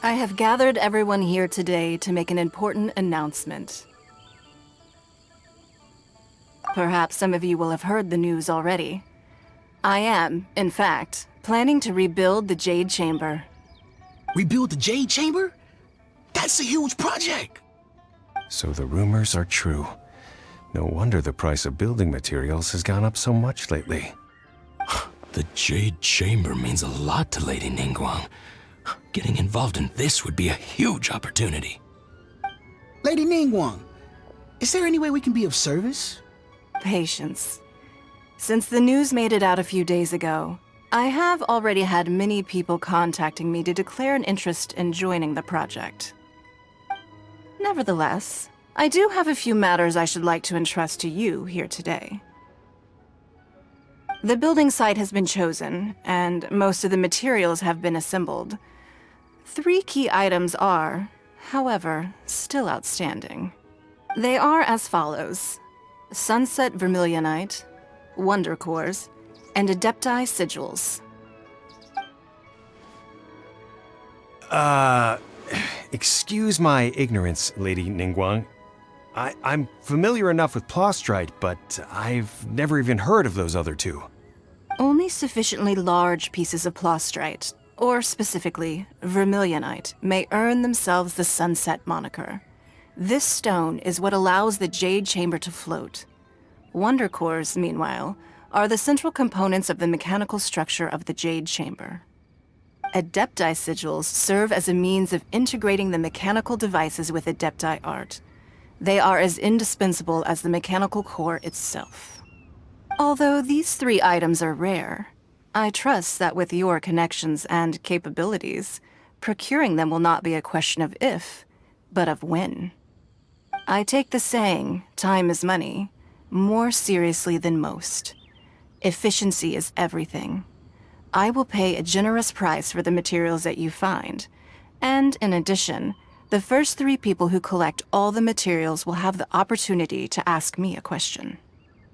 I have gathered everyone here today to make an important announcement. Perhaps some of you will have heard the news already. I am, in fact, planning to rebuild the Jade Chamber. Rebuild the Jade Chamber? That's a huge project! So the rumors are true. No wonder the price of building materials has gone up so much lately. The Jade Chamber means a lot to Lady Ningguang. Getting involved in this would be a huge opportunity. Lady Ningguang, is there any way we can be of service? Patience. Since the news made it out a few days ago, I have already had many people contacting me to declare an interest in joining the project. Nevertheless, I do have a few matters I should like to entrust to you here today. The building site has been chosen, and most of the materials have been assembled. 3 key items are, however, still outstanding. They are as follows: Sunset Vermilionite, Wonder Cores, and Adepti Sigils. Excuse my ignorance, Lady Ningguang. I'm familiar enough with Plostrite, but I've never even heard of those other 2. Only sufficiently large pieces of Plostrite, or specifically Vermilionite, may earn themselves the Sunset moniker. This stone is what allows the Jade Chamber to float. Wonder Cores, meanwhile, are the central components of the mechanical structure of the Jade Chamber. Adepti Sigils serve as a means of integrating the mechanical devices with Adepti art. They are as indispensable as the mechanical core itself. Although these 3 items are rare, I trust that with your connections and capabilities, procuring them will not be a question of if, but of when. I take the saying, time is money, more seriously than most. Efficiency is everything. I will pay a generous price for the materials that you find, and in addition, the first 3 people who collect all the materials will have the opportunity to ask me a question.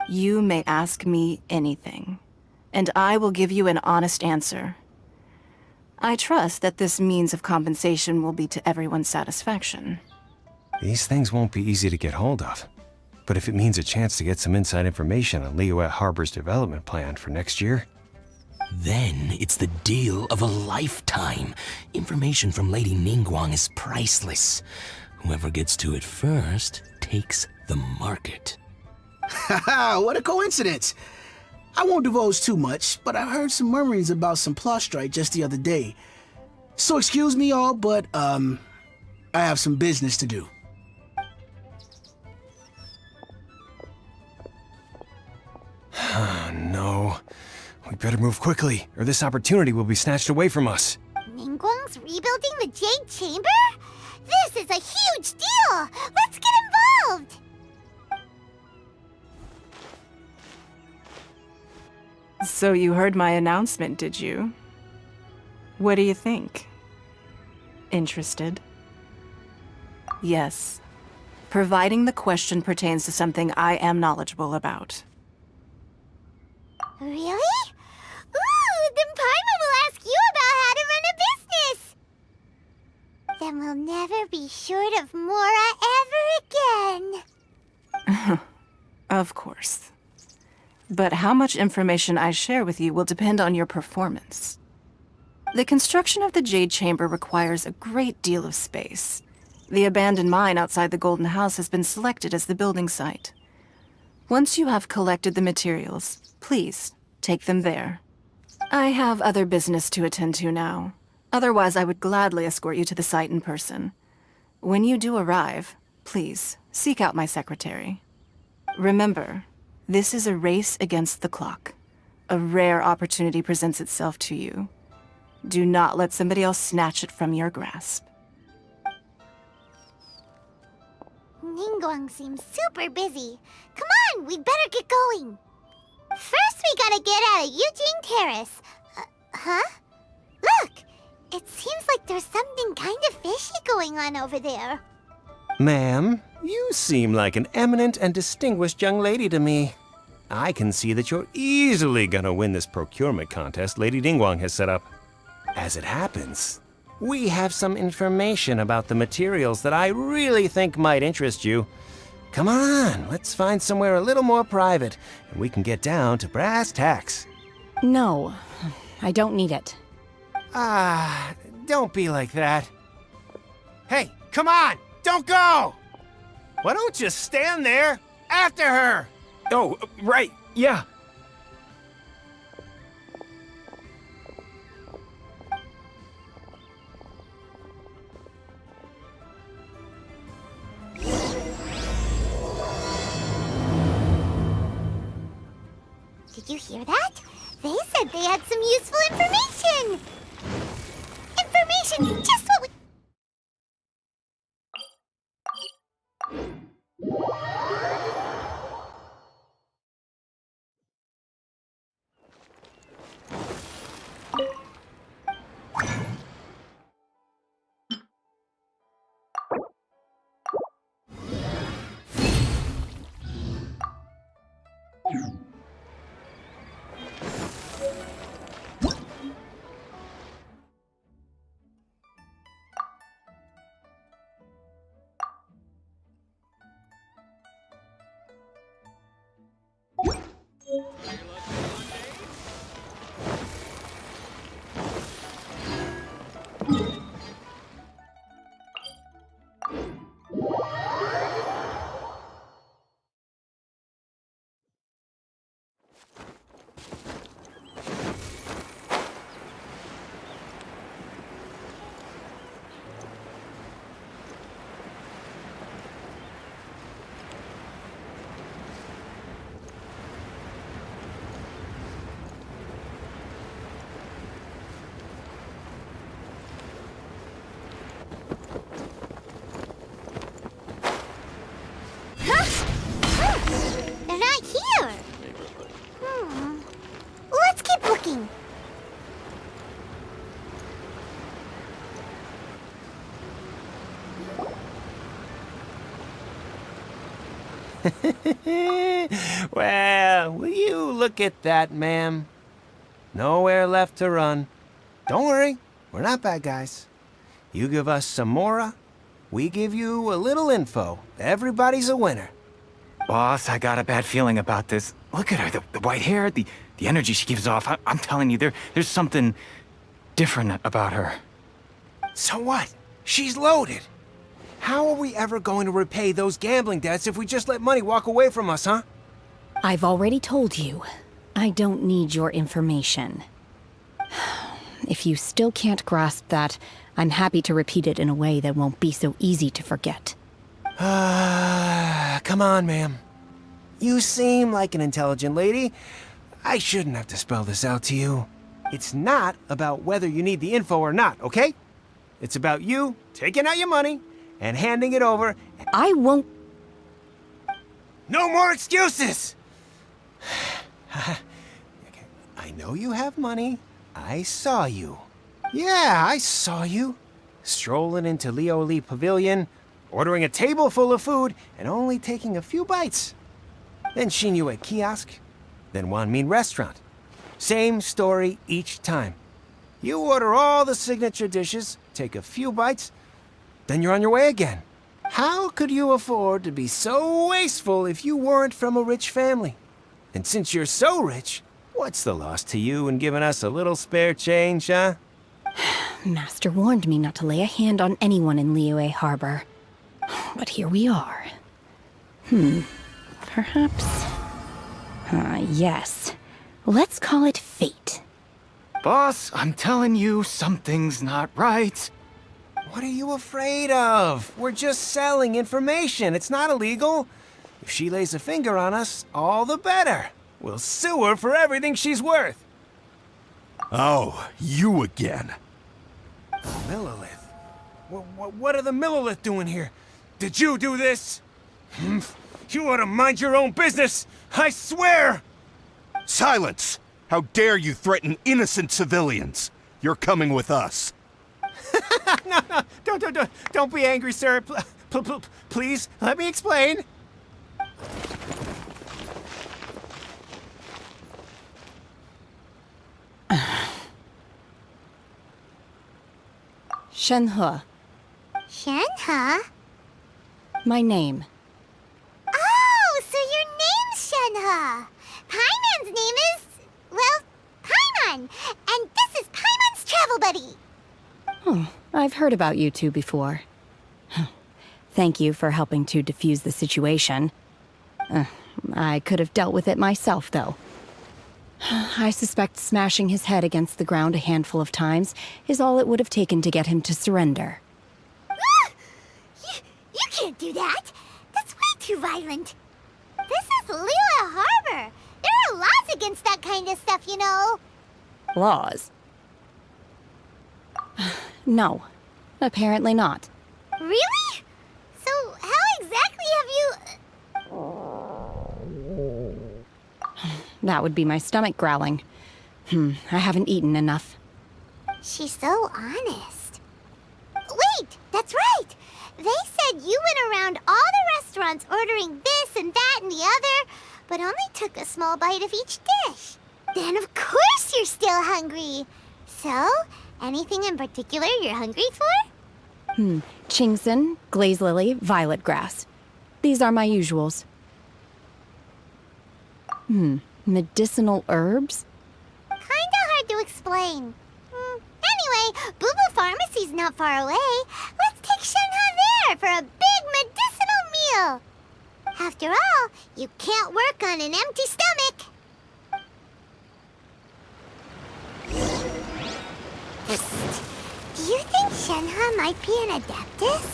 You may ask me anything, and I will give you an honest answer. I trust that this means of compensation will be to everyone's satisfaction. These things won't be easy to get hold of. But if it means a chance to get some inside information on Liyuet Harbor's development plan for next year... Then it's the deal of a lifetime. Information from Lady Ningguang is priceless. Whoever gets to it first takes the market. Haha, what a coincidence! I won't divulge too much, but I heard some murmurings about some Plostrite just the other day. So excuse me all, but, I have some business to do. No. We better move quickly, or this opportunity will be snatched away from us. Ningguang's rebuilding the Jade Chamber? This is a huge deal! Let's get involved! So you heard my announcement, did you? What do you think? Interested? Yes. Providing the question pertains to something I am knowledgeable about. Really? Ooh, then Paimon will ask you about how to run a business! Then we'll never be short of Mora ever again. Of course. But how much information I share with you will depend on your performance. The construction of the Jade Chamber requires a great deal of space. The abandoned mine outside the Golden House has been selected as the building site. Once you have collected the materials, please take them there. I have other business to attend to now. Otherwise, I would gladly escort you to the site in person. When you do arrive, please seek out my secretary. Remember, this is a race against the clock. A rare opportunity presents itself to you. Do not let somebody else snatch it from your grasp. Ningguang seems super busy. Come on, we'd better get going. First, we gotta get out of Eugene Terrace. Huh? Look! It seems like there's something kind of fishy going on over there. Ma'am, you seem like an eminent and distinguished young lady to me. I can see that you're easily gonna win this procurement contest Lady Ningguang has set up. As it happens, We have some information about the materials that I really think might interest you. Come on, let's find somewhere a little more private, and we can get down to brass tacks. No, I don't need it. Ah, don't be like that. Hey, come on! Don't go! Why don't you stand there after her? Oh, right, yeah. Did you hear that? They said they had some useful information! Information, just what we... They're not here! Let's keep looking. Well, will you look at that, ma'am? Nowhere left to run. Don't worry, we're not bad guys. You give us some mora, we give you a little info. Everybody's a winner. Boss, I got a bad feeling about this. Look at her, the white hair, the energy she gives off. I'm telling you, there's something different about her. So what? She's loaded. How are we ever going to repay those gambling debts if we just let money walk away from us, huh? I've already told you, I don't need your information. If you still can't grasp that, I'm happy to repeat it in a way that won't be so easy to forget. Come on, ma'am. You seem like an intelligent lady. I shouldn't have to spell this out to you. It's not about whether you need the info or not, okay? It's about you taking out your money and handing it over. I won't... No more excuses! Okay, I know you have money. I saw you. Yeah, I saw you. Strolling into Lioli Pavilion, ordering a table full of food, and only taking a few bites. Then Shinyu at kiosk, then Wanmin restaurant. Same story each time. You order all the signature dishes, take a few bites, then you're on your way again. How could you afford to be so wasteful if you weren't from a rich family? And since you're so rich, what's the loss to you in giving us a little spare change, huh? Master warned me not to lay a hand on anyone in Liyue Harbor. But here we are. Perhaps... yes. Let's call it fate. Boss, I'm telling you, something's not right. What are you afraid of? We're just selling information. It's not illegal. If she lays a finger on us, all the better. We'll sue her for everything she's worth. Oh, you again. Millilith? What are the Millilith doing here? Did you do this? You ought to mind your own business, I swear! Silence! How dare you threaten innocent civilians? You're coming with us. No, don't be angry, sir. Please, let me explain. Shenhe, Shenhe? my name. Oh, so your name's Shenhe. Paimon's name is, well, Paimon. And this is Paimon's travel buddy. Oh, I've heard about you two before. Thank you for helping to defuse the situation. I could have dealt with it myself, though. I suspect smashing his head against the ground a handful of times is all it would have taken to get him to surrender. You can't do that. That's way too violent. This is Lila Harbor. There are laws against that kind of stuff, you know. Laws? No, apparently not. Really? So how exactly have you... That would be my stomach growling. I haven't eaten enough. She's so honest. Wait, that's right. They said you went around all the restaurants ordering this and that and the other, but only took a small bite of each dish. Then of course you're still hungry. So, anything in particular you're hungry for? Chingson, glaze lily, violet grass. These are my usuals. Medicinal herbs? Kinda hard to explain. Anyway, Boo Boo Pharmacy's not far away. Let's take Shenhe there for a big medicinal meal. After all, you can't work on an empty stomach. Do you think Shenhe might be an Adeptus?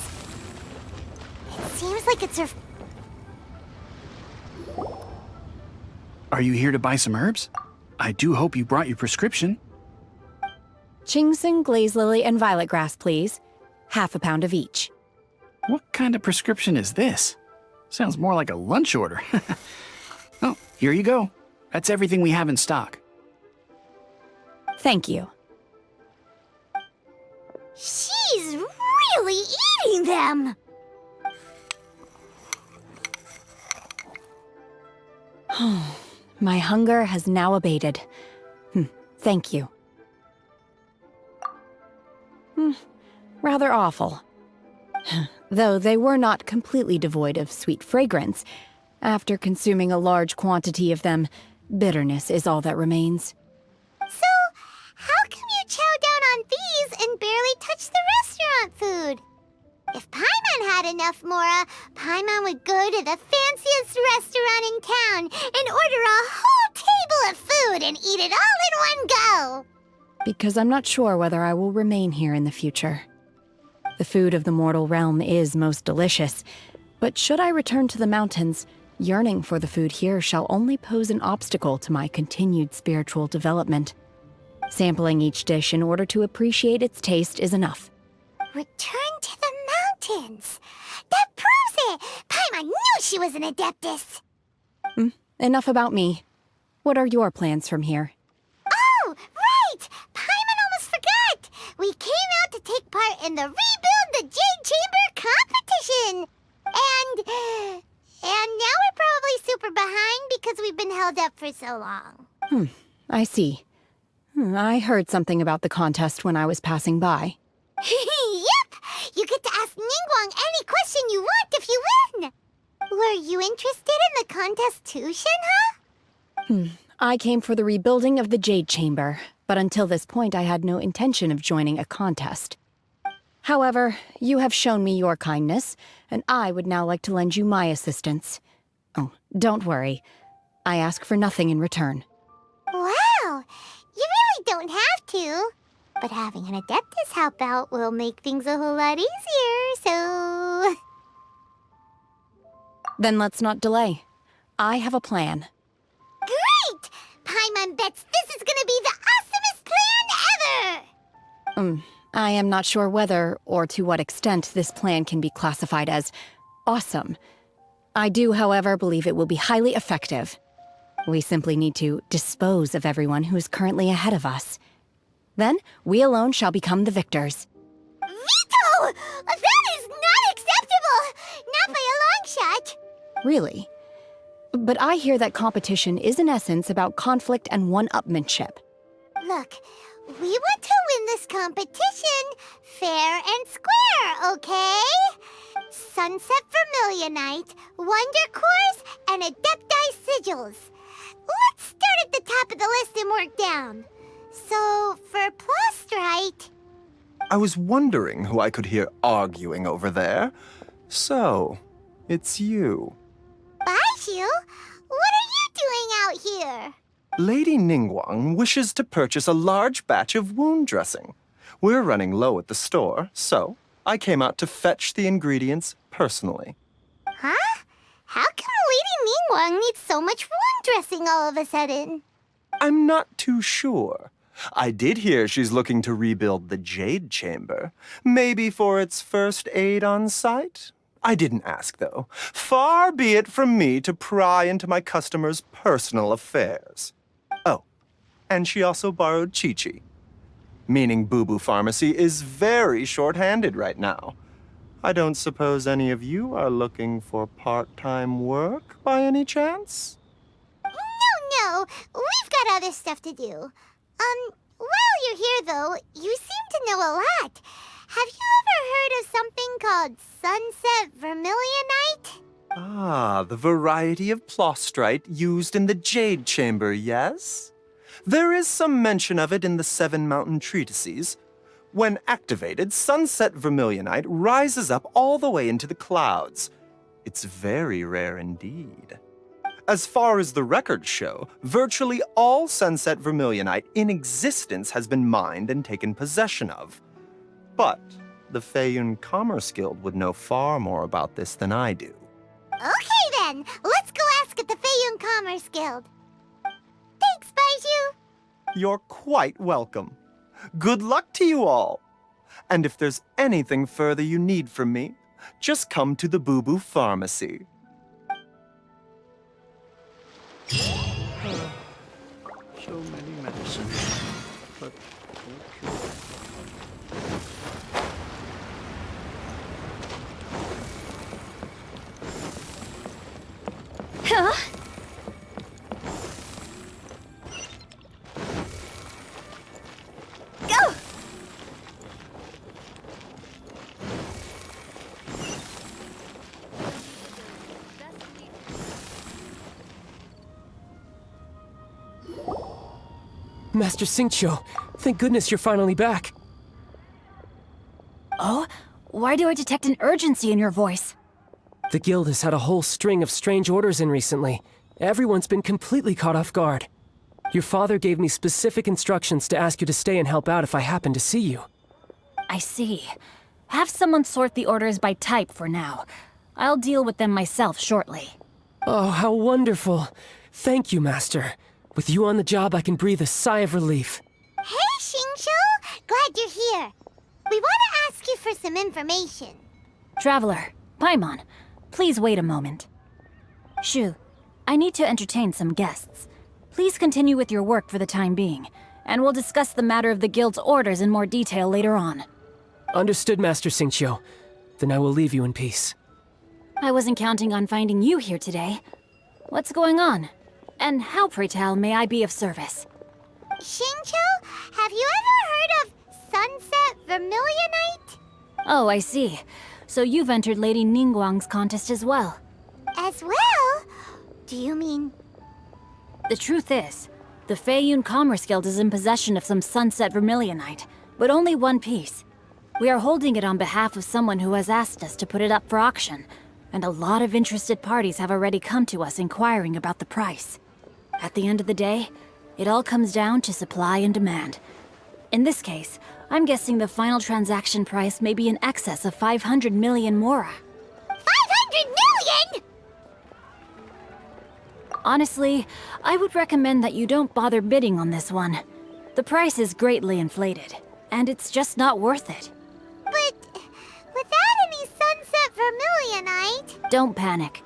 It seems like it's her... Are you here to buy some herbs? I do hope you brought your prescription. Chingson, glaze lily, and violet grass, please. Half a pound of each. What kind of prescription is this? Sounds more like a lunch order. Oh, here you go. That's everything we have in stock. Thank you. She's really eating them! My hunger has now abated. Thank you. Rather awful. Though they were not completely devoid of sweet fragrance. After consuming a large quantity of them, bitterness is all that remains. So, how come you chow down on these and barely touch the restaurant food? If Paimon had enough Mora, Paimon would go to the fanciest restaurant in town and order a whole table of food and eat it all in one go. Because I'm not sure whether I will remain here in the future. The food of the mortal realm is most delicious, but should I return to the mountains, yearning for the food here shall only pose an obstacle to my continued spiritual development. Sampling each dish in order to appreciate its taste is enough. Return to the mountains. That proves it. Paimon knew she was an Adeptus. Enough about me. What are your plans from here? Oh, right! Paimon almost forgot! We came out to take part in the Rebuild the Jade Chamber competition! And now we're probably super behind because we've been held up for so long. I see. I heard something about the contest when I was passing by. Yep! You get to ask Ningguang any question you want if you win! Were you interested in the contest too, Shenhe? I came for the rebuilding of the Jade Chamber, but until this point I had no intention of joining a contest. However, you have shown me your kindness, and I would now like to lend you my assistance. Oh, don't worry. I ask for nothing in return. Wow! You really don't have to. But having an Adeptus help out will make things a whole lot easier, so... Then let's not delay. I have a plan. Great! Paimon bets this is gonna be the awesomest plan ever! I am not sure whether or to what extent this plan can be classified as awesome. I do, however, believe it will be highly effective. We simply need to dispose of everyone who is currently ahead of us. Then, we alone shall become the victors. Veto! That is not acceptable! Not by a long shot! Really? But I hear that competition is in essence about conflict and one-upmanship. Look, we want to win this competition fair and square, okay? Sunset Vermilionite, Wonder Cores, and Adepti Sigils. Let's start at the top of the list and work down. So, for Plustrite... I was wondering who I could hear arguing over there. So, it's you. Baishu? What are you doing out here? Lady Ningguang wishes to purchase a large batch of wound dressing. We're running low at the store, so I came out to fetch the ingredients personally. Huh? How come Lady Ningguang needs so much wound dressing all of a sudden? I'm not too sure. I did hear she's looking to rebuild the Jade Chamber. Maybe for its first aid on site? I didn't ask, though. Far be it from me to pry into my customers' personal affairs. Oh, and she also borrowed Chi-Chi. Meaning Boo Boo Pharmacy is very short-handed right now. I don't suppose any of you are looking for part-time work by any chance? No, we've got other stuff to do. While you're here, though, you seem to know a lot. Have you ever heard of something called Sunset Vermilionite? Ah, the variety of Plustrite used in the Jade Chamber, yes? There is some mention of it in the Seven Mountain Treatises. When activated, Sunset Vermilionite rises up all the way into the clouds. It's very rare indeed. As far as the records show, virtually all Sunset Vermilionite in existence has been mined and taken possession of. But the Feiyun Commerce Guild would know far more about this than I do. Okay then, let's go ask at the Feiyun Commerce Guild. Thanks, Baishu. You're quite welcome. Good luck to you all. And if there's anything further you need from me, just come to the Boo Boo Pharmacy. So many medicines. But Huh? Go! Master Xingqiu, thank goodness you're finally back. Oh? Why do I detect an urgency in your voice? The guild has had a whole string of strange orders in recently. Everyone's been completely caught off guard. Your father gave me specific instructions to ask you to stay and help out if I happen to see you. I see. Have someone sort the orders by type for now. I'll deal with them myself shortly. Oh, how wonderful. Thank you, Master. With you on the job, I can breathe a sigh of relief. Hey, Xingqiu! Glad you're here. We want to ask you for some information. Traveler, Paimon, please wait a moment. Shu, I need to entertain some guests. Please continue with your work for the time being, and we'll discuss the matter of the guild's orders in more detail later on. Understood, Master Xingqiu. Then I will leave you in peace. I wasn't counting on finding you here today. What's going on? And how, pray tell, may I be of service? Xingqiu, have you ever heard of Sunset Vermilionite? Oh, I see. So you've entered Lady Ningguang's contest as well. As well? Do you mean... The truth is, the Feiyun Commerce Guild is in possession of some Sunset Vermilionite, but only one piece. We are holding it on behalf of someone who has asked us to put it up for auction, and a lot of interested parties have already come to us inquiring about the price. At the end of the day, it all comes down to supply and demand. In this case, I'm guessing the final transaction price may be in excess of 500 million mora. 500 million?! Honestly, I would recommend that you don't bother bidding on this one. The price is greatly inflated, and it's just not worth it. But without any Sunset Vermilionite... Don't panic.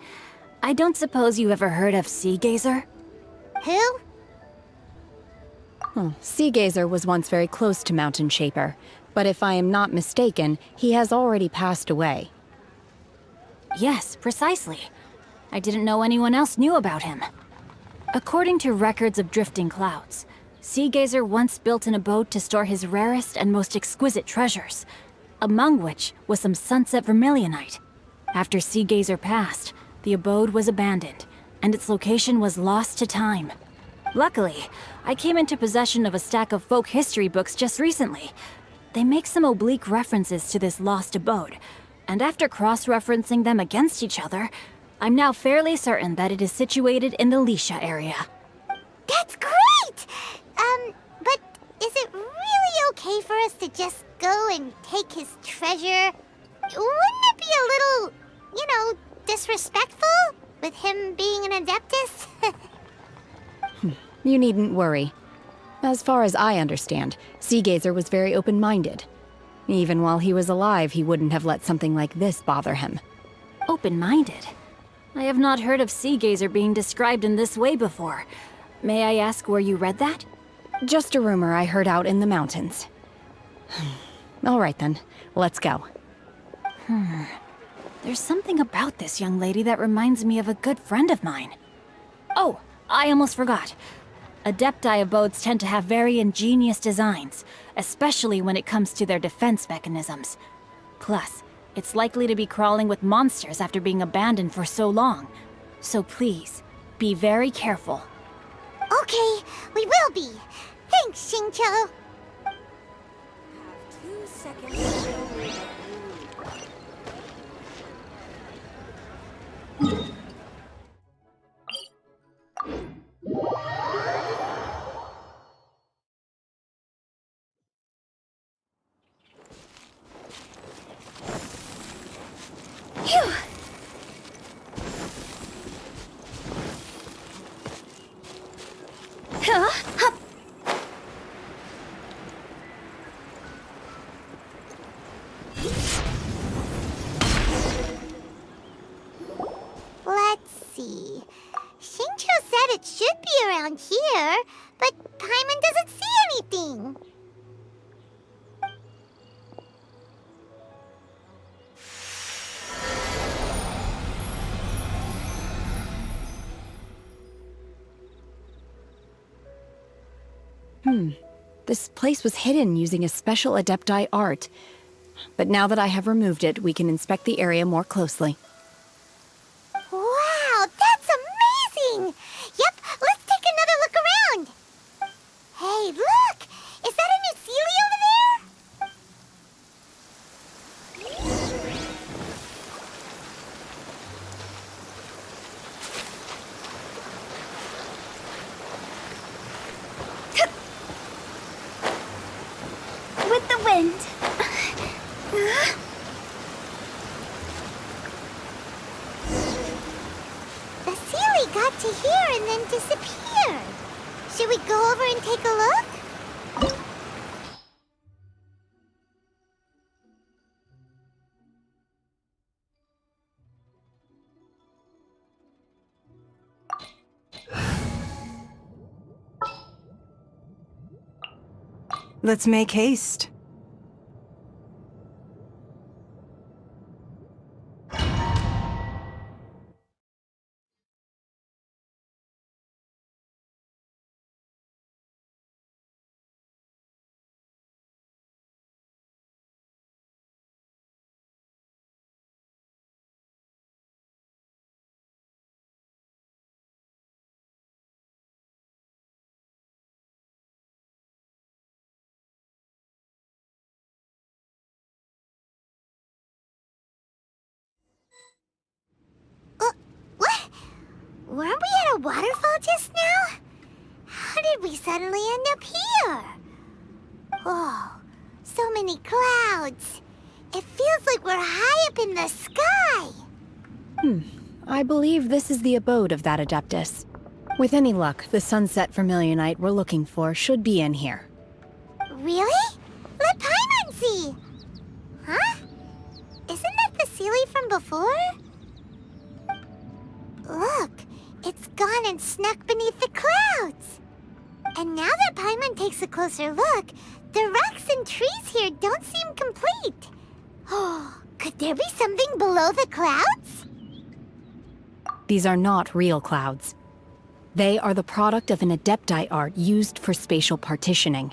I don't suppose you ever heard of Sea Gazer? Who? Sea Gazer was once very close to Mountain Shaper, but if I am not mistaken, he has already passed away. Yes, precisely. I didn't know anyone else knew about him. According to records of drifting clouds, Sea Gazer once built an abode to store his rarest and most exquisite treasures. among which was some sunset vermilionite. After Sea Gazer passed, the abode was abandoned, and its location was lost to time. Luckily, I came into possession of a stack of folk history books just recently. They make some oblique references to this lost abode, and after cross-referencing them against each other, I'm now fairly certain that it is situated in the Lisha area. That's great! But is it really okay for us to just go and take his treasure? Wouldn't it be a little, disrespectful with him being an Adeptus? You needn't worry. As far as I understand, Sea Gazer was very open-minded. Even while he was alive, he wouldn't have let something like this bother him. Open-minded? I have not heard of Sea Gazer being described in this way before. May I ask where you read that? Just a rumor I heard out in the mountains. All right then, let's go. There's something about this young lady that reminds me of a good friend of mine. Oh, I almost forgot. Adepti abodes tend to have very ingenious designs, especially when it comes to their defense mechanisms. Plus, it's likely to be crawling with monsters after being abandoned for so long. So please, be very careful. Okay, we will be. Thanks, Xingqiu. Phew. Hup. Let's see. Xingqiu said it should be around here, but Paimon doesn't see anything. This place was hidden using a special Adepti art. But now that I have removed it, we can inspect the area more closely. Wow, that's amazing! Yep, let's take another look around. Hey, look! Is that a new Sealy over there? With the wind. The Sealy got to here and then disappeared. Should we go over and take a look? Let's make haste. What? Weren't we at a waterfall just now? How did we suddenly end up here? Oh, so many clouds. It feels like we're high up in the sky. I believe this is the abode of that Adeptus. With any luck, the sunset vermilionite we're looking for should be in here. Really? Let Paimon see. Huh? Isn't that the Sealy from before? Look, it's gone and snuck beneath the clouds. And now that Paimon takes a closer look, the rocks and trees here don't seem complete. Oh, could there be something below the clouds? These are not real clouds. They are the product of an Adepti art used for spatial partitioning.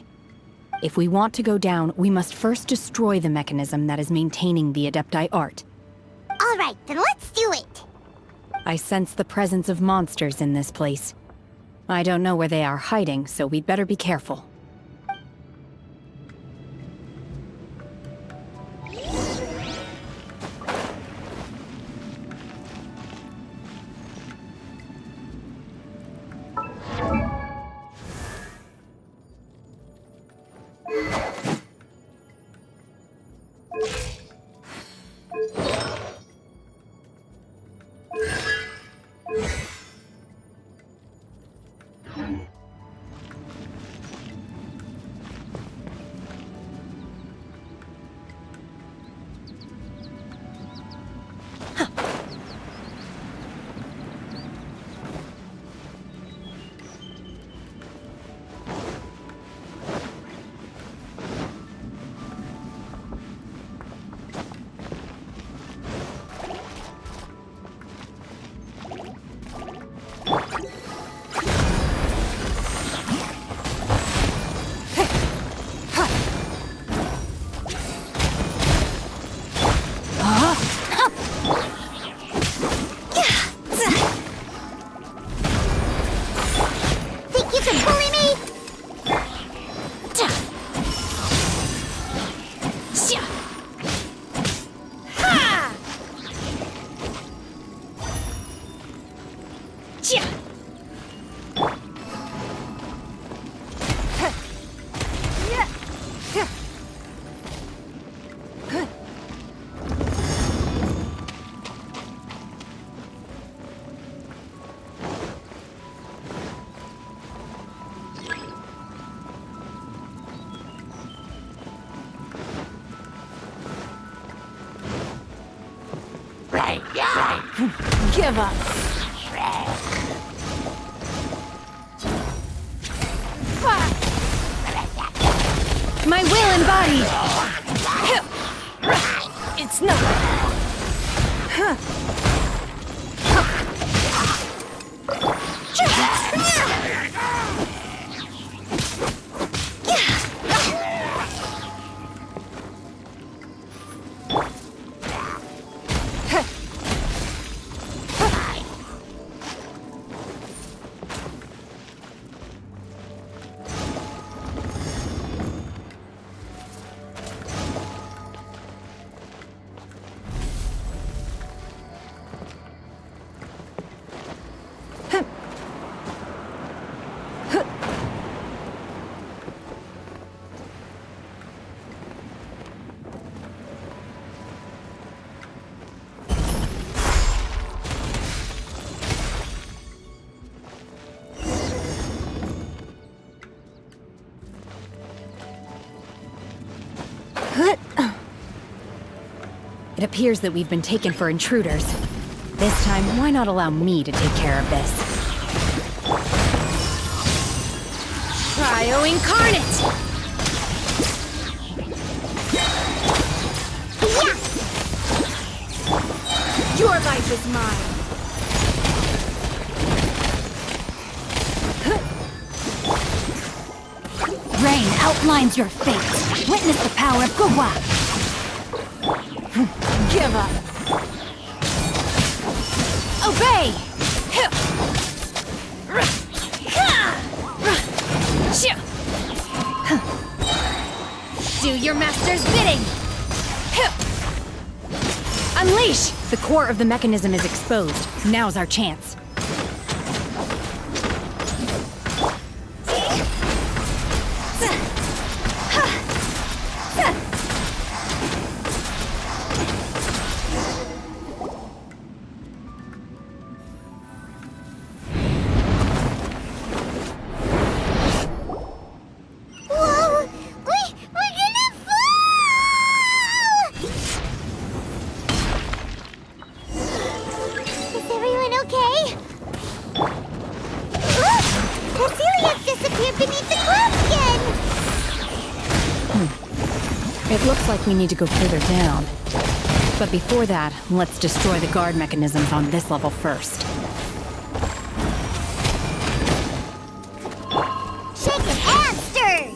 If we want to go down, we must first destroy the mechanism that is maintaining the Adepti art. All right, then let's do it. I sense the presence of monsters in this place. I don't know where they are hiding, so we'd better be careful. Think you can bully me? Give up. My will embodied! It's not. It appears that we've been taken for intruders. This time, why not allow me to take care of this? Cryo Incarnate! Your life is mine. Rain outlines your fate. Witness the power of Gwa. Give up. Obey! Do your master's bidding! Unleash! The core of the mechanism is exposed. Now's our chance. It looks like we need to go further down. But before that, let's destroy the guard mechanisms on this level first. Shake it and stir!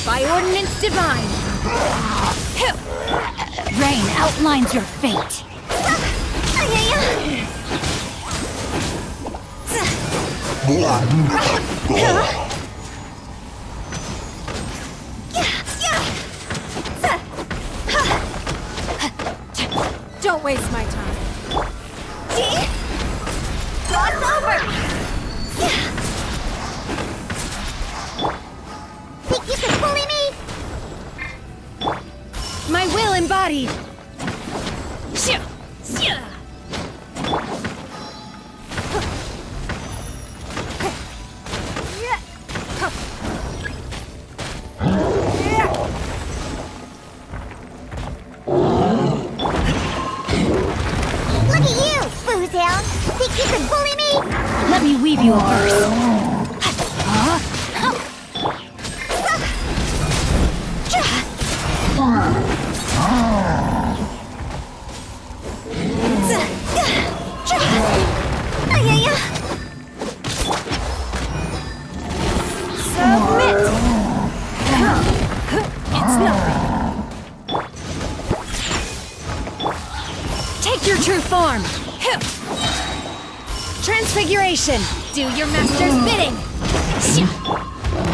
By ordinance divine. Rain outlines your fate. Don't waste my time. Cross over! Think you can bully me? My will embodied. Look at you, Boozehound! Think you can bully me? Let me weave you a verse. Submit! It's nothing. Take your true form. Transfiguration. Do your master's bidding.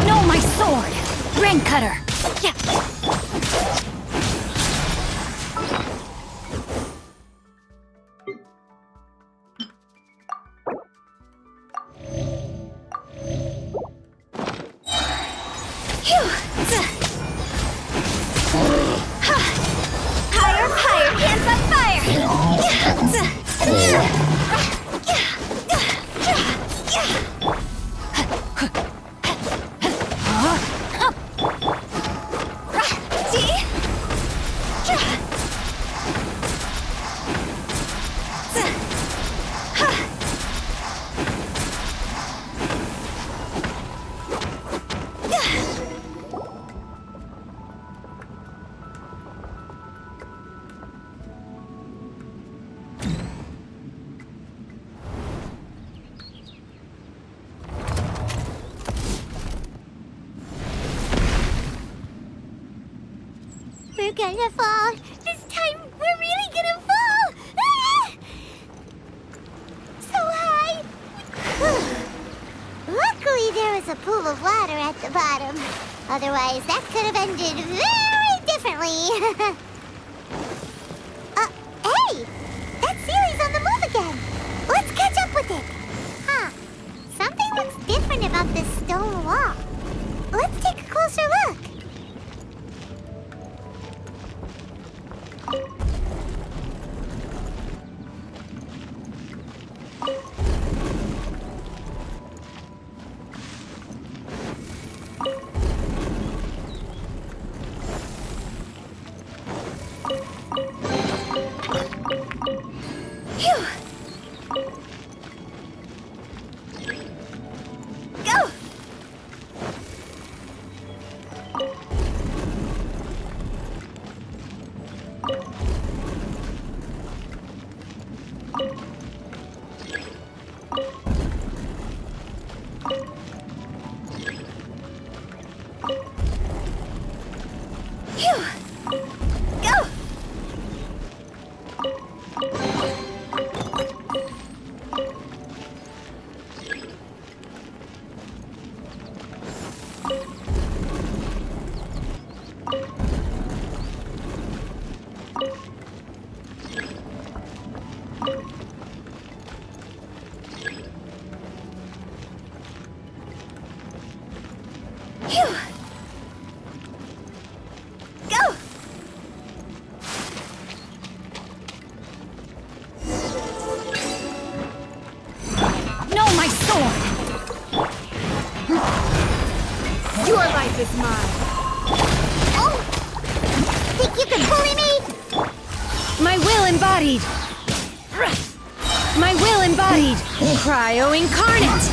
No, my sword. Rain cutter. Higher, higher, hands on fire! We're gonna fall. This time, we're really gonna fall. Ah! So high. Luckily, there was a pool of water at the bottom. Otherwise, that could have ended very differently. Hey! That series on the move again. Let's catch up with it. Huh. Something looks different about this stone wall. Let's take a closer look. Phew! Go! Phew! Go! Phew! Go! No, my sword. Your life is mine. Oh! Think you can bully me? My will embodied. My will embodied. Cryo incarnate.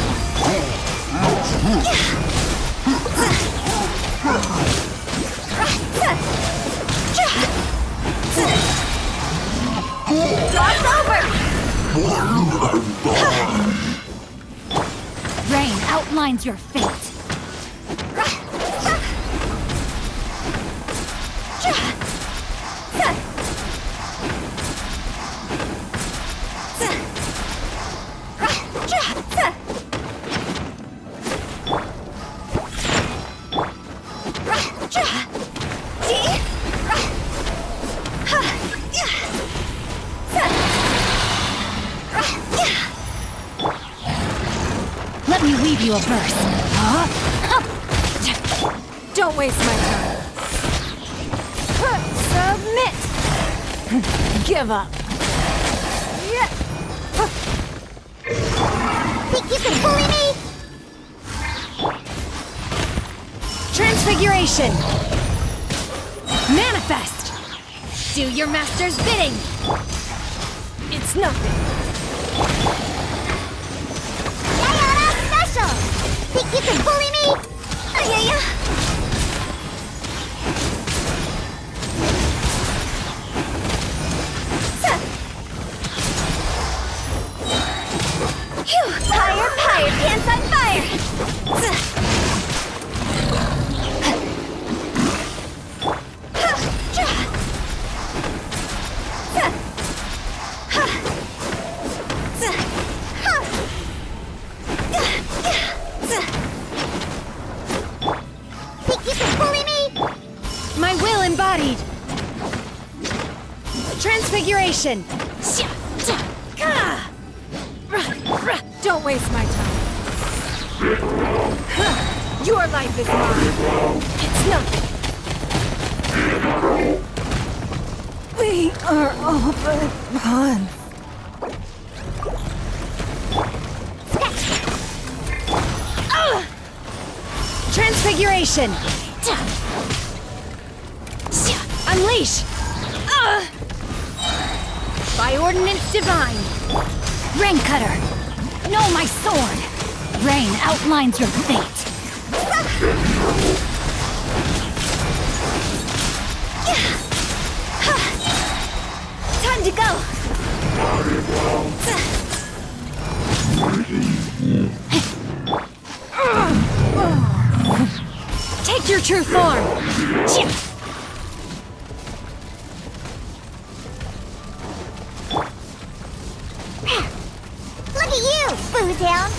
Cross over! Rain outlines your fate. Let me weave you a verse. Don't waste my time. Submit! Give up. Think you can bully me? Transfiguration! Manifest! Do your master's bidding! It's nothing. Diana Special! Think you can bully me? Ayaya! Phew! Fire, fire, pants on fire! Think you can bully me? My will embodied! Transfiguration! Don't waste my time. Your life is mine. It's nothing. We are all but one. Transfiguration! Unleash! By ordinance divine! Rain cutter! Know my sword! Rain outlines your fate! Time to go! Take your true form! Look at you, Boozehound!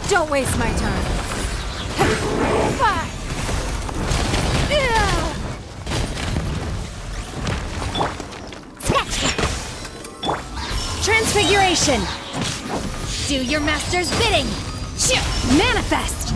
Don't waste my time. Transfiguration! Do your master's bidding! Manifest!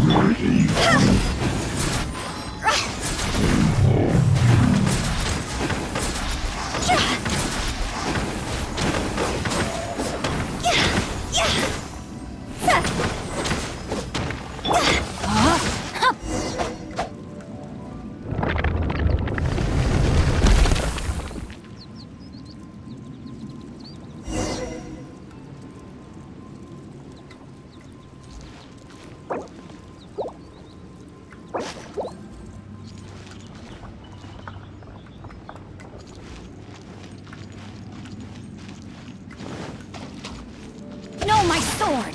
No, my sword!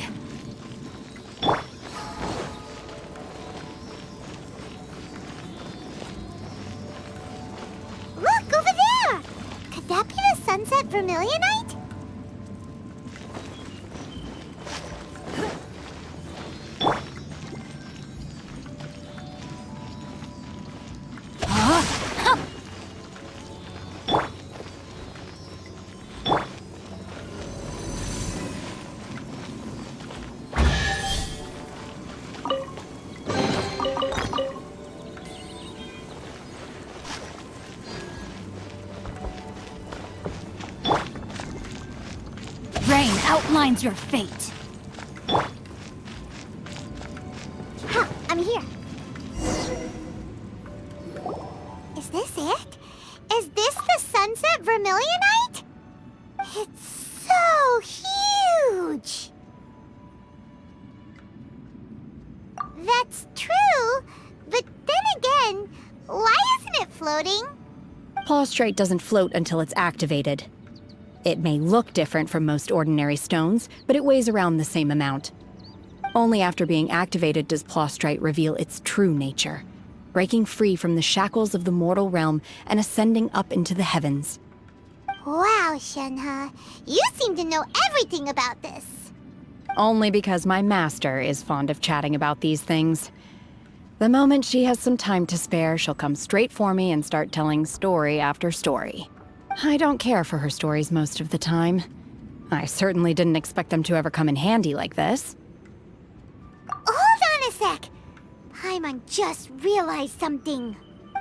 Look, over there! Could that be the Sunset Vermilionite? Rain outlines your fate. Huh, I'm here. Is this it? Is this the Sunset Vermilionite? It's so huge! That's true, but then again, why isn't it floating? Plaustrate doesn't float until it's activated. It may look different from most ordinary stones, but it weighs around the same amount. Only after being activated does Plaustrate reveal its true nature, breaking free from the shackles of the mortal realm and ascending up into the heavens. Wow, Shenhe, you seem to know everything about this. Only because my master is fond of chatting about these things. The moment she has some time to spare, she'll come straight for me and start telling story after story. I don't care for her stories most of the time. I certainly didn't expect them to ever come in handy like this. Hold on a sec! Paimon just realized something.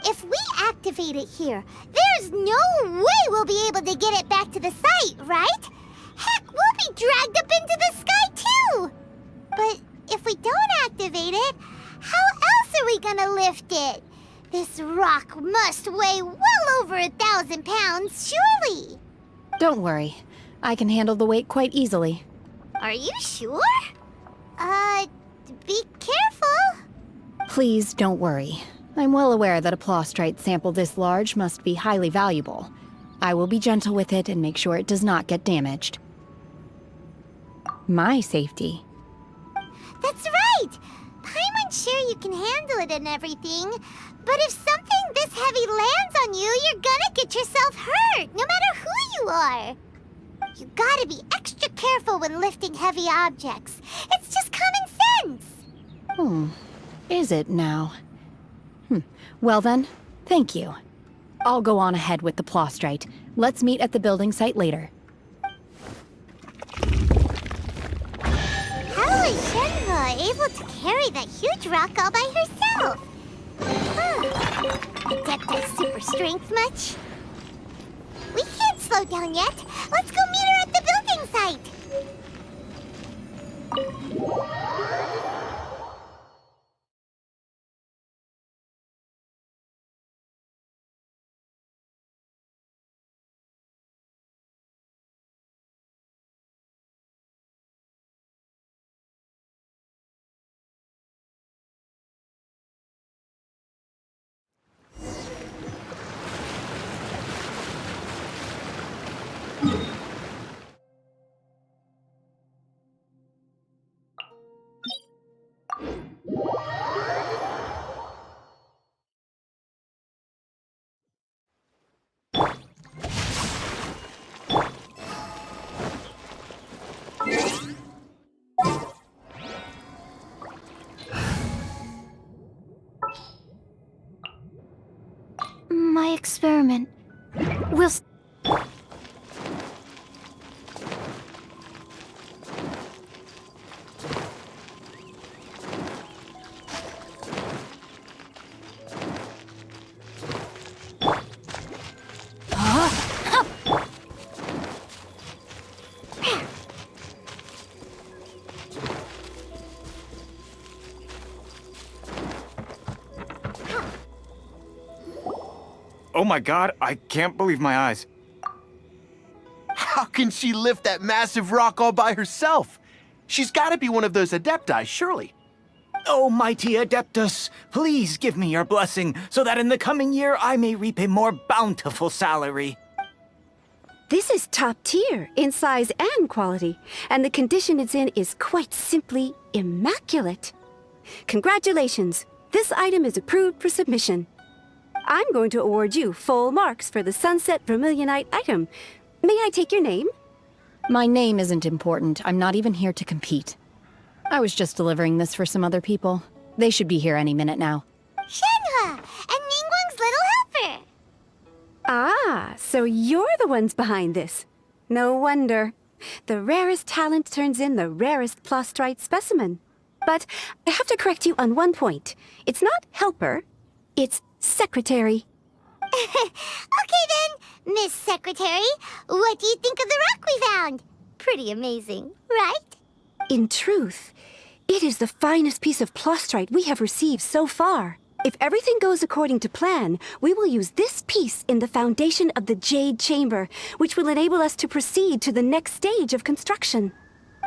If we activate it here, there's no way we'll be able to get it back to the site, right? Heck, we'll be dragged up into the sky too! But if we don't activate it, how else are we gonna lift it? This rock must weigh well over 1,000 pounds, surely! Don't worry. I can handle the weight quite easily. Are you sure? Be careful. Please don't worry. I'm well aware that a plostrite sample this large must be highly valuable. I will be gentle with it and make sure it does not get damaged. My safety. That's right! Paimon's sure you can handle it and everything, but if something this heavy lands on you, you're gonna get yourself hurt, no matter who you are. You gotta be extra careful when lifting heavy objects. It's just common sense. Is it now? Well then, thank you. I'll go on ahead with the plostrite. Let's meet at the building site later. How is Shenhe able to carry that huge rock all by herself? Adepta's super strength much? We can't slow down yet. Let's go meet her at the building site. My experiment will... Oh my god, I can't believe my eyes. How can she lift that massive rock all by herself? She's gotta be one of those Adepti, surely. Oh, mighty Adeptus, please give me your blessing so that in the coming year I may reap a more bountiful salary. This is top tier in size and quality, and the condition it's in is quite simply immaculate. Congratulations, this item is approved for submission. I'm going to award you full marks for the Sunset Vermilionite item. May I take your name? My name isn't important. I'm not even here to compete. I was just delivering this for some other people. They should be here any minute now. Shenhe and Ningguang's little helper. Ah, so you're the ones behind this. No wonder. The rarest talent turns in the rarest plostrite specimen. But I have to correct you on one point. It's not helper, it's secretary. Okay then, Miss Secretary, what do you think of the rock we found? Pretty amazing, right? In truth, it is the finest piece of plostrite we have received so far. If everything goes according to plan, we will use this piece in the foundation of the Jade Chamber, which will enable us to proceed to the next stage of construction.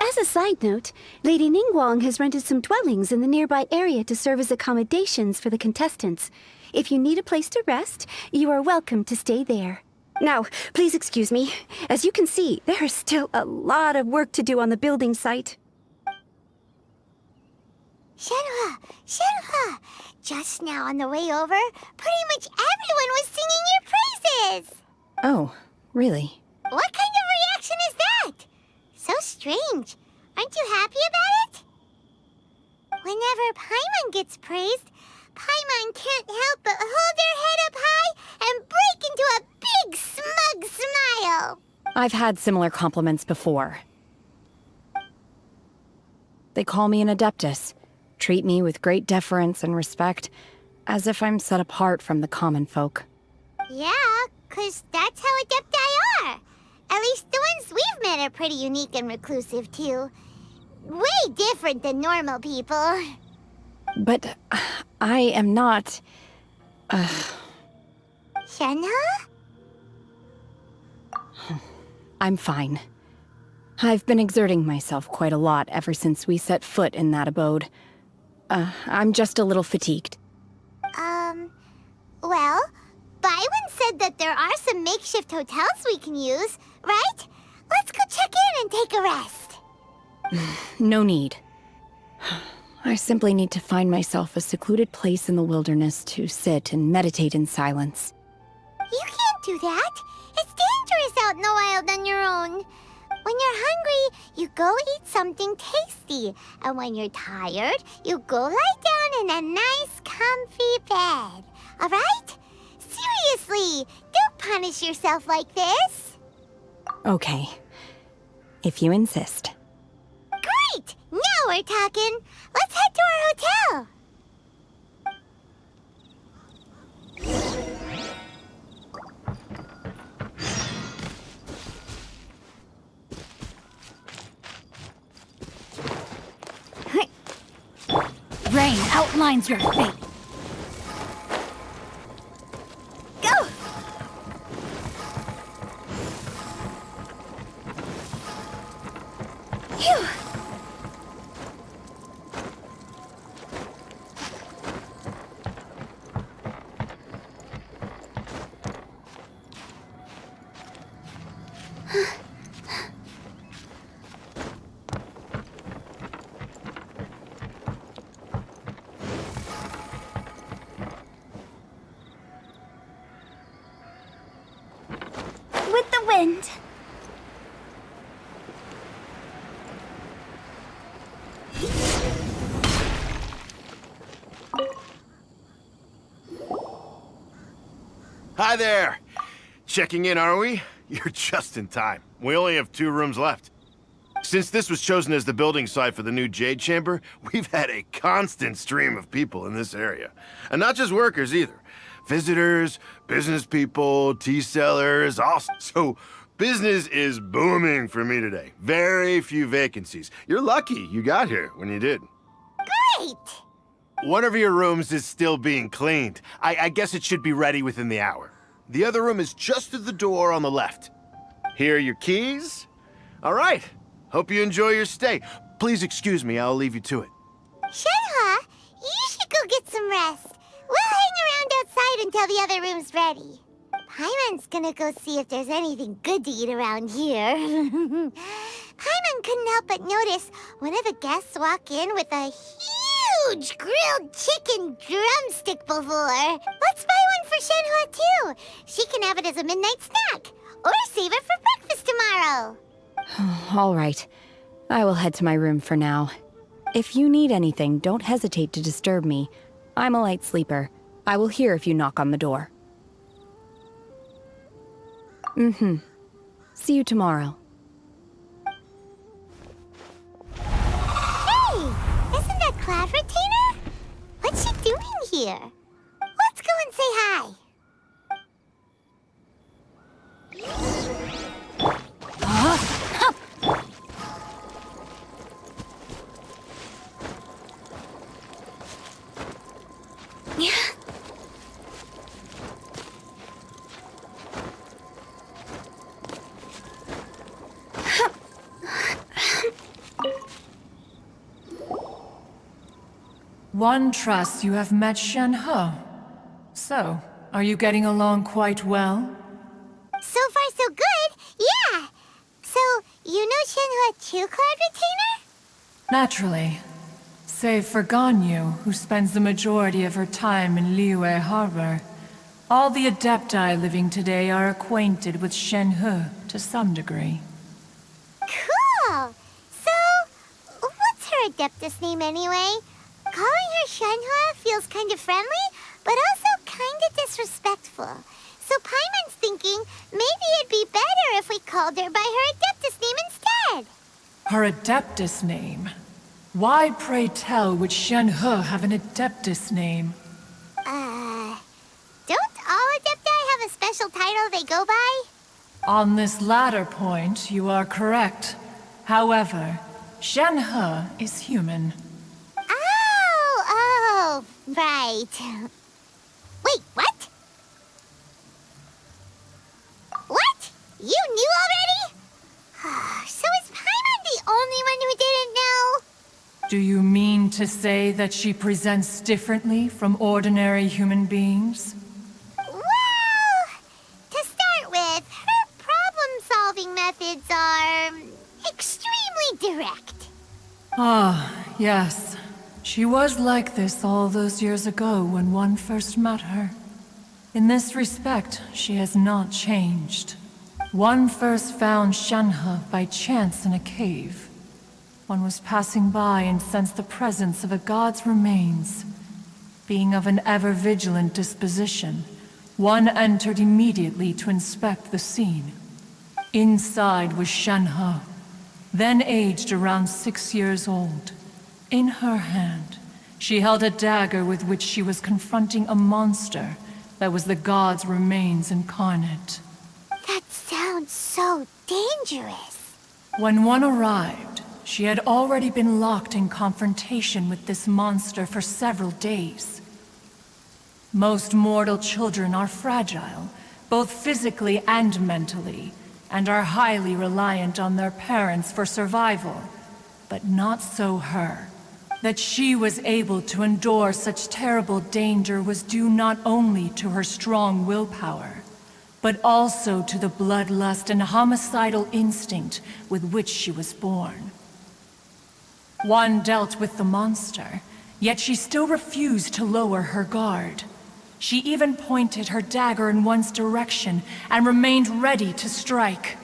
As a side note, Lady Ningguang has rented some dwellings in the nearby area to serve as accommodations for the contestants. If you need a place to rest, you are welcome to stay there. Now, please excuse me. As you can see, there is still a lot of work to do on the building site. Shenhe, just now on the way over, pretty much everyone was singing your praises. Oh, really? What kind of reaction is that? So strange. Aren't you happy about it? Whenever Paimon gets praised, Paimon can't help but hold her head up high and break into a big smug smile. I've had similar compliments before. They call me an adeptus, treat me with great deference and respect, as if I'm set apart from the common folk. Yeah, 'cause that's how adepti are. At least the ones we've met are pretty unique and reclusive, too. Way different than normal people. But I am not... Shenhe? I'm fine. I've been exerting myself quite a lot ever since we set foot in that abode. I'm just a little fatigued. Well, Byron said that there are some makeshift hotels we can use, right? Let's go check in and take a rest. No need. I simply need to find myself a secluded place in the wilderness to sit and meditate in silence. You can't do that. It's dangerous out in the wild on your own. When you're hungry, you go eat something tasty. And when you're tired, you go lie down in a nice, comfy bed. All right? Seriously, don't punish yourself like this. Okay. If you insist. Great! Now we're talking. Let's head to our hotel. Rain outlines your fate. Go! Phew! With the wind. Hi there! Checking in, are we? You're just in time. We only have 2 rooms left. Since this was chosen as the building site for the new Jade Chamber, we've had a constant stream of people in this area. And not just workers either. Visitors, business people, tea sellers, all. So business is booming for me today. Very few vacancies. You're lucky you got here when you did. Great! One of your rooms is still being cleaned. I guess it should be ready within the hour. The other room is just through the door on the left. Here are your keys. All right. Hope you enjoy your stay. Please excuse me, I'll leave you to it. Shenhe, you should go get some rest. We'll hang around outside until the other room's ready. Paimon's gonna go see if there's anything good to eat around here. Paimon couldn't help but notice one of the guests walk in with a huge grilled chicken drumstick before. Let's buy one for Shenhe too. She can have it as a midnight snack. Or save it for breakfast tomorrow. All right. I will head to my room for now. If you need anything, don't hesitate to disturb me. I'm a light sleeper. I will hear if you knock on the door. See you tomorrow. Hey! Isn't that Cloud Retainer? What's she doing here? Let's go and say hi. One trusts you have met Shenhe. So, are you getting along quite well? So far, so good. Yeah. So, you know Shenhe too, Cloud Retainer? Naturally. Save for Ganyu, who spends the majority of her time in Liyue Harbor. All the Adepti living today are acquainted with Shenhe to some degree. Cool. So, Adeptus name anyway. Calling her Shenhe feels kind of friendly, but also kind of disrespectful. So Paimon's thinking maybe it'd be better if we called her by her Adeptus name instead. Her Adeptus name? Why, pray tell, would Shenhe have an Adeptus name? Don't all Adepti have a special title they go by? On this latter point, you are correct. However, Shenhe is human. Oh, right. Wait, what? What? You knew already? So is Paimon the only one who didn't know? Do you mean to say that she presents differently from ordinary human beings? Well, to start with, her problem-solving methods are extremely direct. Ah, yes. She was like this all those years ago when one first met her. In this respect, she has not changed. One first found Shenhe by chance in a cave. One was passing by and sensed the presence of a god's remains. Being of an ever-vigilant disposition, one entered immediately to inspect the scene. Inside was Shenhe, then aged around 6 years old. In her hand, she held a dagger with which she was confronting a monster that was the god's remains incarnate. That sounds so dangerous. When one arrived, she had already been locked in confrontation with this monster for several days. Most mortal children are fragile, both physically and mentally, and are highly reliant on their parents for survival. But not so her. That she was able to endure such terrible danger was due not only to her strong willpower, but also to the bloodlust and homicidal instinct with which she was born. One dealt with the monster, yet she still refused to lower her guard. She even pointed her dagger in one's direction and remained ready to strike.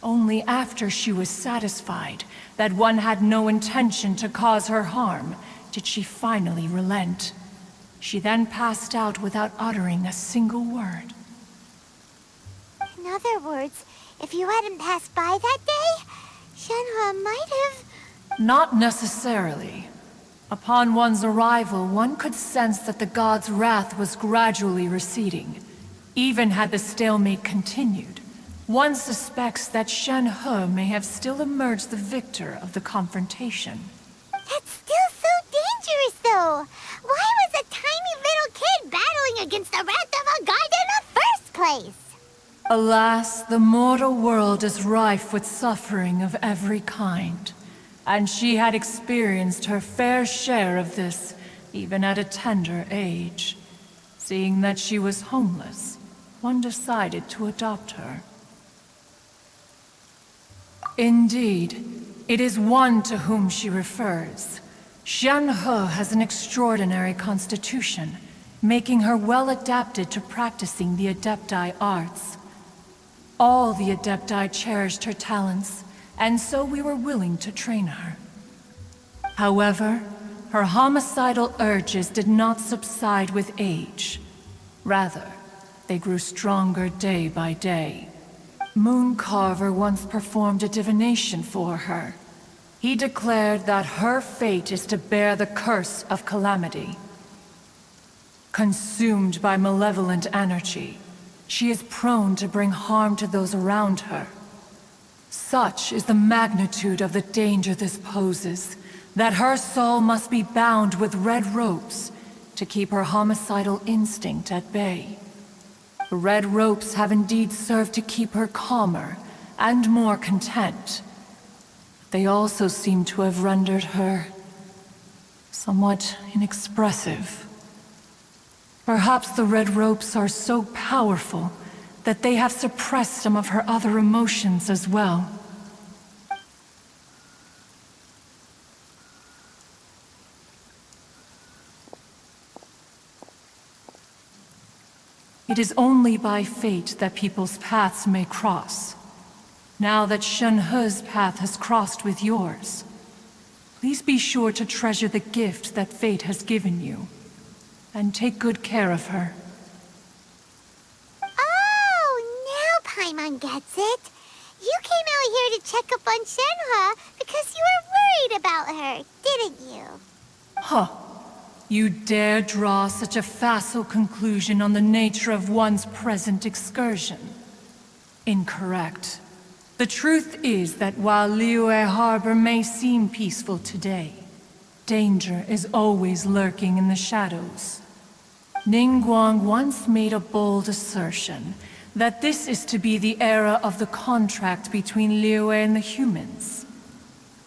Only after she was satisfied that one had no intention to cause her harm did she finally relent. She then passed out without uttering a single word. In other words, if you hadn't passed by that day, Shenhe might have... Not necessarily. Upon one's arrival, one could sense that the god's wrath was gradually receding. Even had the stalemate continued, one suspects that Shenhe may have still emerged the victor of the confrontation. That's still so dangerous, though. Why was a tiny little kid battling against the wrath of a god in the first place? Alas, the mortal world is rife with suffering of every kind. And she had experienced her fair share of this, even at a tender age. Seeing that she was homeless, one decided to adopt her. Indeed, it is one to whom she refers. Shenhe has an extraordinary constitution, making her well adapted to practicing the Adepti arts. All the Adepti cherished her talents, and so we were willing to train her. However, her homicidal urges did not subside with age. Rather, they grew stronger day by day. Mooncarver once performed a divination for her. He declared that her fate is to bear the curse of calamity. Consumed by malevolent energy, she is prone to bring harm to those around her. Such is the magnitude of the danger this poses, that her soul must be bound with red ropes to keep her homicidal instinct at bay. The red ropes have indeed served to keep her calmer and more content. They also seem to have rendered her somewhat inexpressive. Perhaps the red ropes are so powerful that they have suppressed some of her other emotions as well. It is only by fate that people's paths may cross. Now that Shenhe's path has crossed with yours, Please be sure to treasure the gift that fate has given you, and take good care of her. Oh, now Paimon gets it. You came out here to check up on Shenhua because you were worried about her, didn't you? Huh. You dare draw such a facile conclusion on the nature of one's present excursion? Incorrect. The truth is that while Liyue Harbor may seem peaceful today, danger is always lurking in the shadows. Ningguang once made a bold assertion that this is to be the era of the contract between Liyue and the humans.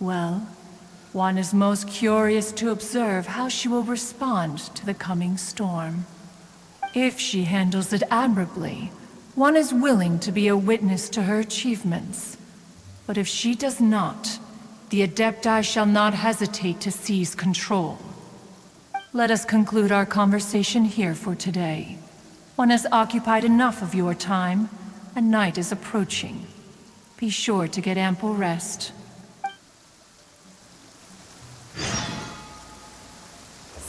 Well, one is most curious to observe how she will respond to the coming storm. If she handles it admirably, one is willing to be a witness to her achievements. But if she does not, the Adepti shall not hesitate to seize control. Let us conclude our conversation here for today. One has occupied enough of your time, and night is approaching. Be sure to get ample rest.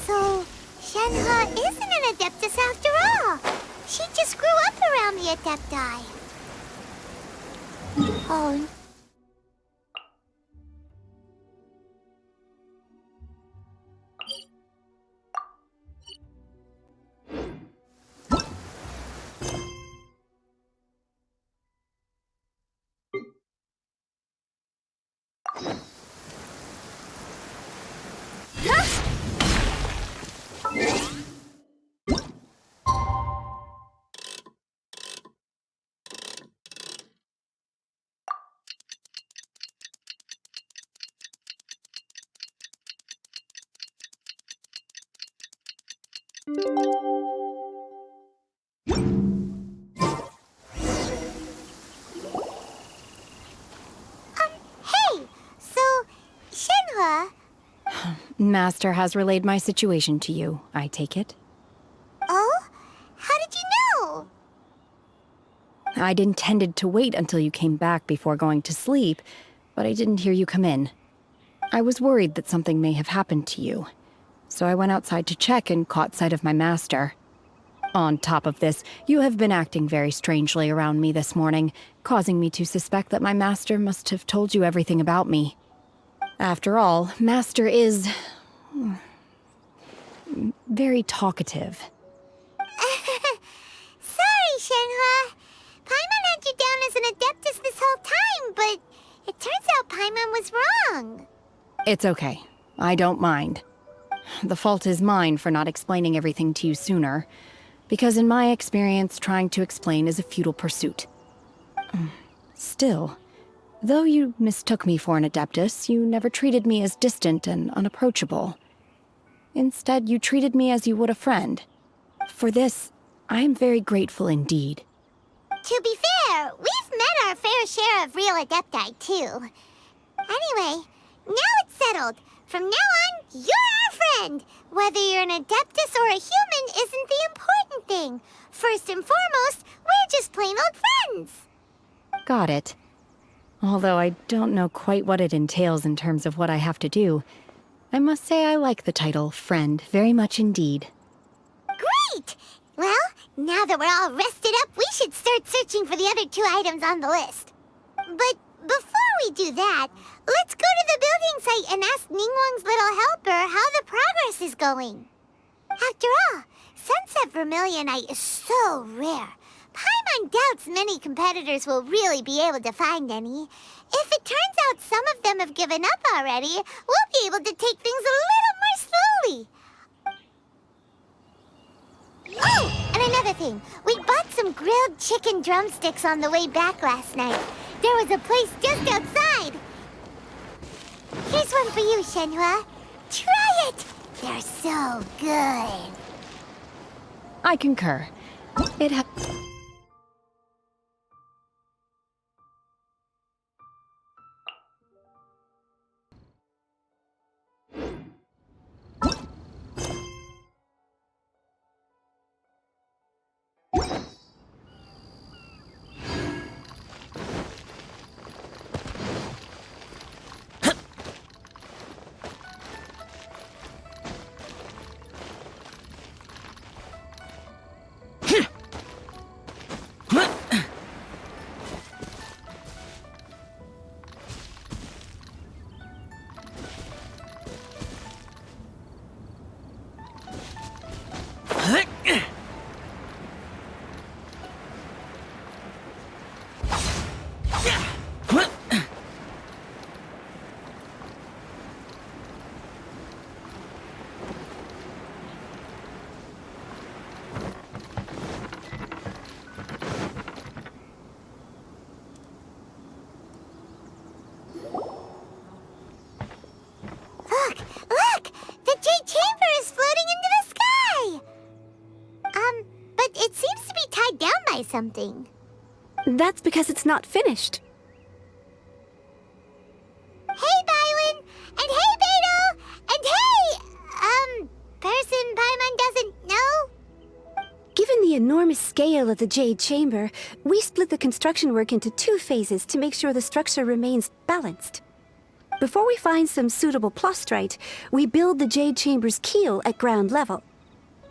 So, Shenhua isn't an Adeptus after all. She just grew up around the Adepti. Oh. Hey! So, Shenhua... Master has relayed my situation to you, I take it? Oh? How did you know? I'd intended to wait until you came back before going to sleep, but I didn't hear you come in. I was worried that something may have happened to you, so I went outside to check and caught sight of my master. On top of this, you have been acting very strangely around me this morning, causing me to suspect that my master must have told you everything about me. After all, Master is... very talkative. Sorry, Shenhua. Paimon had you down as an Adeptus this whole time, but it turns out Paimon was wrong. It's okay. I don't mind. The fault is mine for not explaining everything to you sooner, because in my experience, trying to explain is a futile pursuit. Still, though you mistook me for an Adeptus, you never treated me as distant and unapproachable. Instead, you treated me as you would a friend. For this, I am very grateful indeed. To be fair, we've met our fair share of real Adepti, too. Anyway, now it's settled. From now on, you're our friend. Whether you're an Adeptus or a human isn't the important thing. First and foremost, we're just plain old friends. Got it. Although I don't know quite what it entails in terms of what I have to do, I must say I like the title Friend very much indeed. Great! Well, now that we're all rested up, we should start searching for the other 2 items on the list. But before we do that, let's go to the building site and ask Ningguang's little helper how the progress is going. After all, Sunset Vermilionite is so rare. Paimon doubts many competitors will really be able to find any. If it turns out some of them have given up already, we'll be able to take things a little more slowly. Oh, and another thing. We bought some grilled chicken drumsticks on the way back last night. There was a place just outside. Here's one for you, Shenhua. Try it. They're so good. I concur. It ha- something. That's because it's not finished. Hey, Bywin! And hey, Beto! And hey, person Paimon doesn't know? Given the enormous scale of the Jade Chamber, we split the construction work into 2 phases to make sure the structure remains balanced. Before we find some suitable plastrite, we build the Jade Chamber's keel at ground level.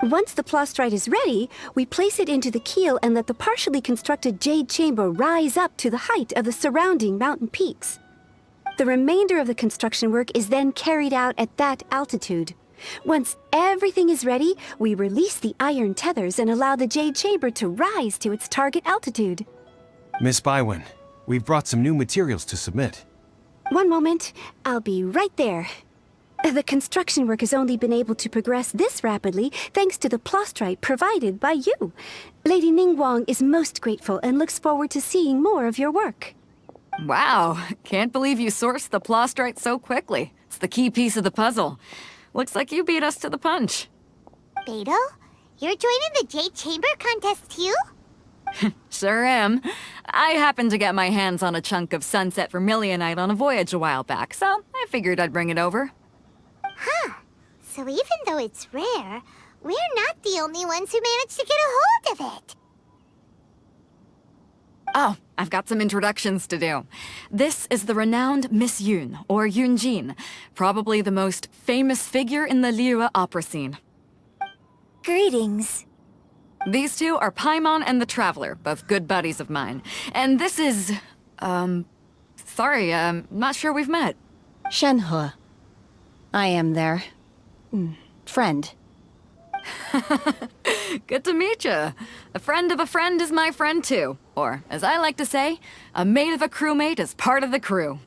Once the plastrite is ready, we place it into the keel and let the partially constructed Jade Chamber rise up to the height of the surrounding mountain peaks. The remainder of the construction work is then carried out at that altitude. Once everything is ready, we release the iron tethers and allow the Jade Chamber to rise to its target altitude. Miss Bywin, we've brought some new materials to submit. One moment, I'll be right there. The construction work has only been able to progress this rapidly thanks to the plastrite provided by you. Lady Ningguang is most grateful and looks forward to seeing more of your work. Wow, can't believe you sourced the plastrite so quickly. It's the key piece of the puzzle. Looks like you beat us to the punch. Beto, you're joining the Jade Chamber contest too? Sure am. I happened to get my hands on a chunk of sunset vermilionite on a voyage a while back, so I figured I'd bring it over. Huh. So even though it's rare, we're not the only ones who managed to get a hold of it. Oh, I've got some introductions to do. This is the renowned Miss Yun, or Yunjin, probably the most famous figure in the Liyue opera scene. Greetings. These two are Paimon and the Traveler, both good buddies of mine. And this is... sorry, not sure we've met. Shenhe. I am their... friend. Good to meet you. A friend of a friend is my friend too. Or, as I like to say, a mate of a crewmate is part of the crew.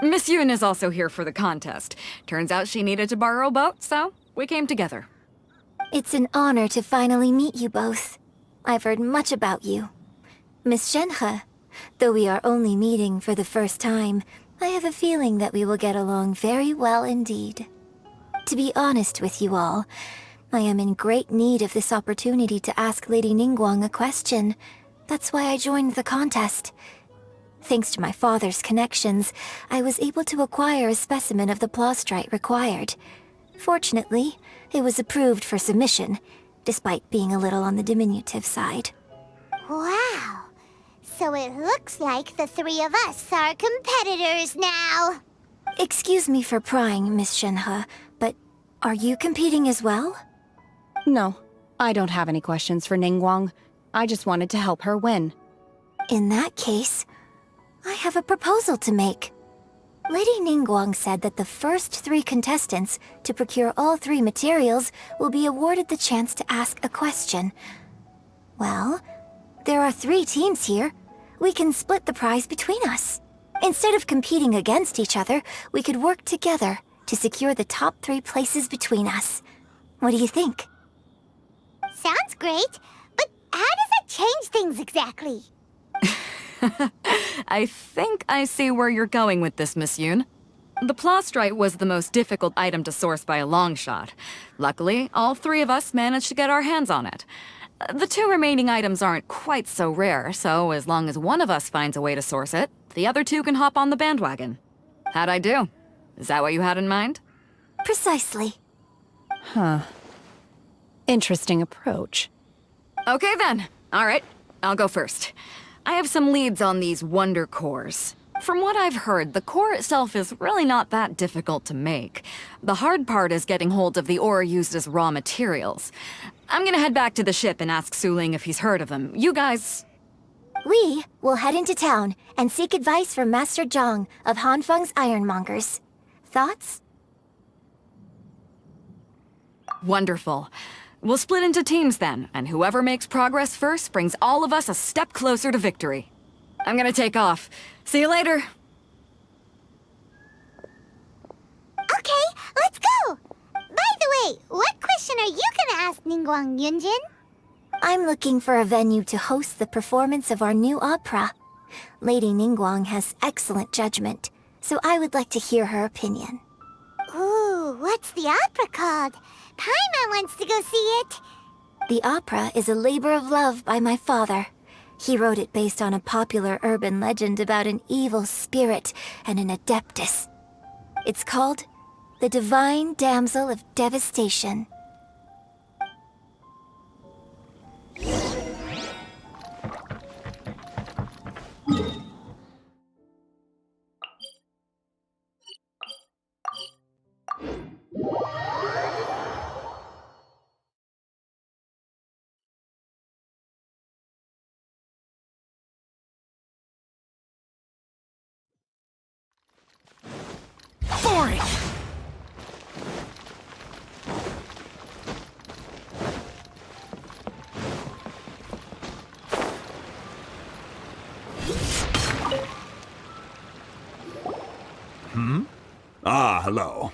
Miss Yun is also here for the contest. Turns out she needed to borrow a boat, so we came together. It's an honor to finally meet you both. I've heard much about you. Miss Shenhe, though we are only meeting for the first time, I have a feeling that we will get along very well indeed. To be honest with you all, I am in great need of this opportunity to ask Lady Ningguang a question. That's why I joined the contest. Thanks to my father's connections, I was able to acquire a specimen of the plastrite required. Fortunately, it was approved for submission, despite being a little on the diminutive side. Wow! So it looks like the 3 of us are competitors now! Excuse me for prying, Miss Shenhe, but are you competing as well? No, I don't have any questions for Ningguang. I just wanted to help her win. In that case, I have a proposal to make. Lady Ningguang said that the first 3 contestants to procure all 3 materials will be awarded the chance to ask a question. Well, there are 3 teams here. We can split the prize between us. Instead of competing against each other, we could work together to secure the top 3 places between us. What do you think? Sounds great, but how does it change things exactly? I think I see where you're going with this, Miss Yun. The plastrite was the most difficult item to source by a long shot. Luckily, all 3 of us managed to get our hands on it. The 2 remaining items aren't quite so rare, so as long as one of us finds a way to source it, the other 2 can hop on the bandwagon. How'd I do? Is that what you had in mind? Precisely. Huh. Interesting approach. Okay then. All right, I'll go first. I have some leads on these wonder cores. From what I've heard, the core itself is really not that difficult to make. The hard part is getting hold of the ore used as raw materials. I'm gonna head back to the ship and ask Suling if he's heard of them. You guys... We will head into town and seek advice from Master Zhang of Hanfeng's Ironmongers. Thoughts? Wonderful. We'll split into teams then, and whoever makes progress first brings all of us a step closer to victory. I'm gonna take off. See you later. Okay, let's go! By the way, what question are you gonna ask Ningguang Yunjin? I'm looking for a venue to host the performance of our new opera. Lady Ningguang has excellent judgment, so I would like to hear her opinion. Ooh, what's the opera called? Paimon wants to go see it. The opera is a labor of love by my father. He wrote it based on a popular urban legend about an evil spirit and an adeptus. It's called The Divine Damsel of Devastation. Boring! Ah, hello.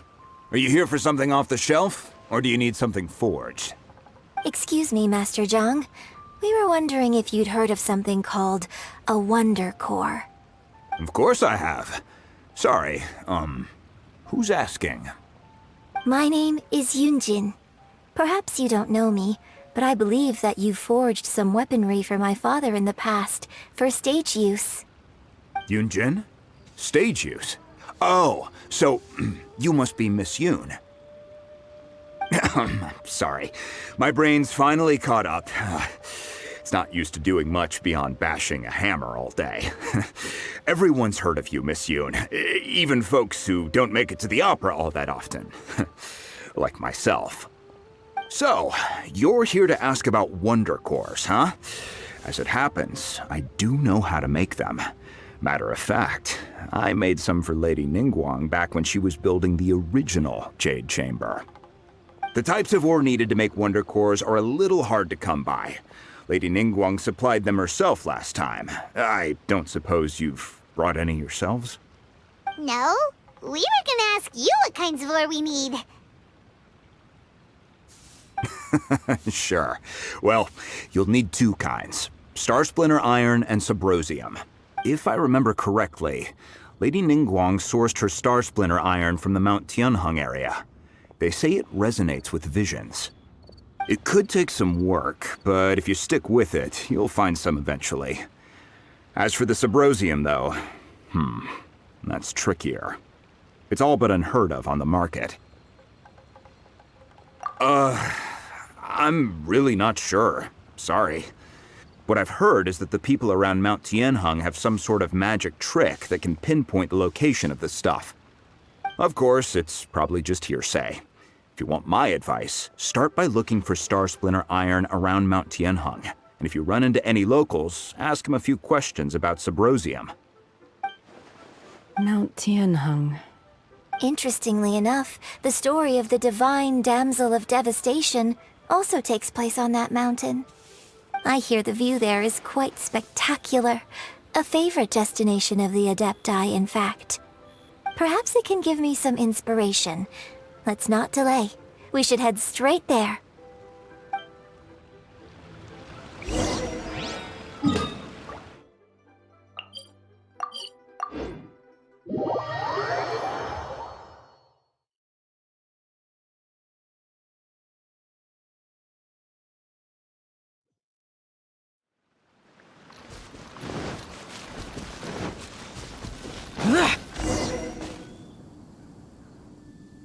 Are you here for something off the shelf, or do you need something forged? Excuse me, Master Zhang. We were wondering if you'd heard of something called a Wonder Core. Of course I have. Sorry, who's asking? My name is Yunjin. Perhaps you don't know me, but I believe that you forged some weaponry for my father in the past, for stage use. Yunjin? Stage use? Oh, so you must be Miss Yoon. Sorry, my brain's finally caught up. It's not used to doing much beyond bashing a hammer all day. Everyone's heard of you, Miss Yoon, even folks who don't make it to the opera all that often. Like myself. So, you're here to ask about Wonder Cores, huh? As it happens, I do know how to make them. Matter of fact, I made some for Lady Ningguang back when she was building the original Jade Chamber. The types of ore needed to make Wonder Cores are a little hard to come by. Lady Ningguang supplied them herself last time. I don't suppose you've brought any yourselves? No, we were gonna ask you what kinds of ore we need. Sure. Well, you'll need two kinds. Star Splinter Iron and Subrosium. If I remember correctly, Lady Ningguang sourced her Star Splinter Iron from the Mount Tianheng area. They say it resonates with visions. It could take some work, but if you stick with it, you'll find some eventually. As for the Subrosium, though, that's trickier. It's all but unheard of on the market. I'm really not sure. Sorry. What I've heard is that the people around Mount Tianheng have some sort of magic trick that can pinpoint the location of the stuff. Of course, it's probably just hearsay. If you want my advice, start by looking for Star Splinter Iron around Mount Tianheng. And if you run into any locals, ask them a few questions about Subrosium. Mount Tianheng. Interestingly enough, the story of the Divine Damsel of Devastation also takes place on that mountain. I hear the view there is quite spectacular. A favorite destination of the Adepti, in fact. Perhaps it can give me some inspiration. Let's not delay. We should head straight there.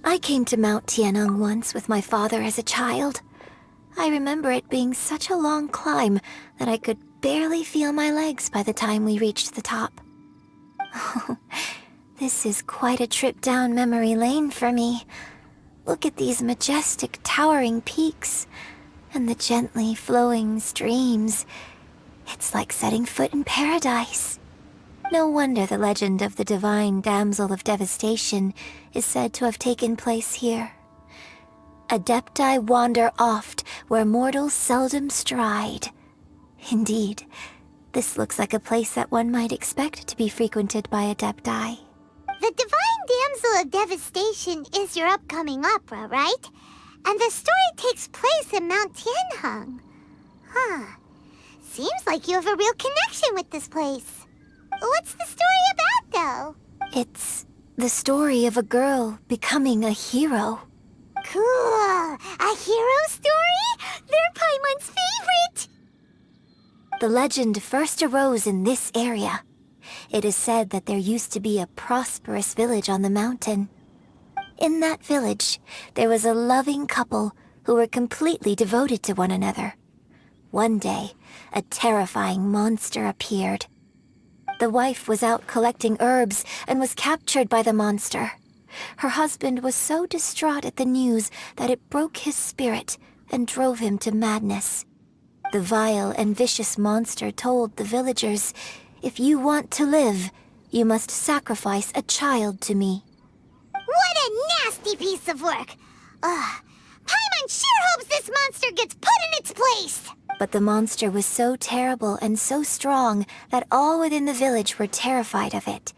I came to Mount Tianheng once with my father as a child. I remember it being such a long climb that I could barely feel my legs by the time we reached the top. This is quite a trip down memory lane for me. Look at these majestic towering peaks and the gently flowing streams. It's like setting foot in paradise. No wonder the legend of the Divine Damsel of Devastation is said to have taken place here. Adepti wander oft where mortals seldom stride. Indeed, this looks like a place that one might expect to be frequented by Adepti. The Divine Damsel of Devastation is your upcoming opera, right? And the story takes place in Mount Tianheng. Huh. Seems like you have a real connection with this place. What's the story about, though? It's the story of a girl becoming a hero. Cool! A hero story? They're Paimon's favorite! The legend first arose in this area. It is said that there used to be a prosperous village on the mountain. In that village, there was a loving couple who were completely devoted to one another. One day, a terrifying monster appeared. The wife was out collecting herbs and was captured by the monster. Her husband was so distraught at the news that it broke his spirit and drove him to madness. The vile and vicious monster told the villagers, "If you want to live, you must sacrifice a child to me." What a nasty piece of work! Ugh. Paimon sure hopes this monster gets put in its place! But the monster was so terrible and so strong that all within the village were terrified of it.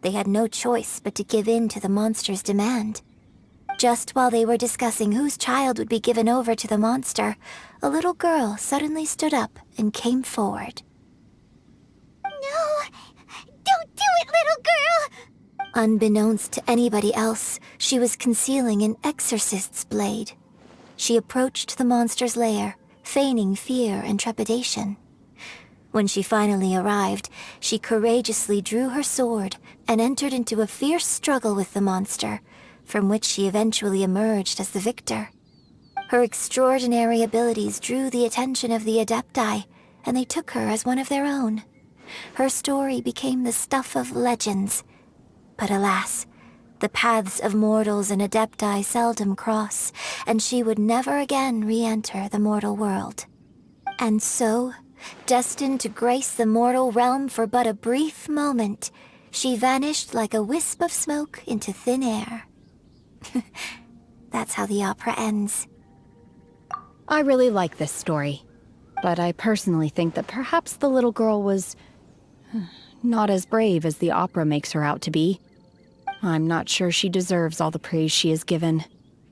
They had no choice but to give in to the monster's demand. Just while they were discussing whose child would be given over to the monster, a little girl suddenly stood up and came forward. No! Don't do it, little girl! Unbeknownst to anybody else, she was concealing an exorcist's blade. She approached the monster's lair, feigning fear and trepidation. When she finally arrived, she courageously drew her sword and entered into a fierce struggle with the monster, from which she eventually emerged as the victor. Her extraordinary abilities drew the attention of the Adepti, and they took her as one of their own. Her story became the stuff of legends. But alas, the paths of mortals and Adepti seldom cross, and she would never again re-enter the mortal world. And so, destined to grace the mortal realm for but a brief moment, she vanished like a wisp of smoke into thin air. That's how the opera ends. I really like this story, but I personally think that perhaps the little girl was not as brave as the opera makes her out to be. I'm not sure she deserves all the praise she is given.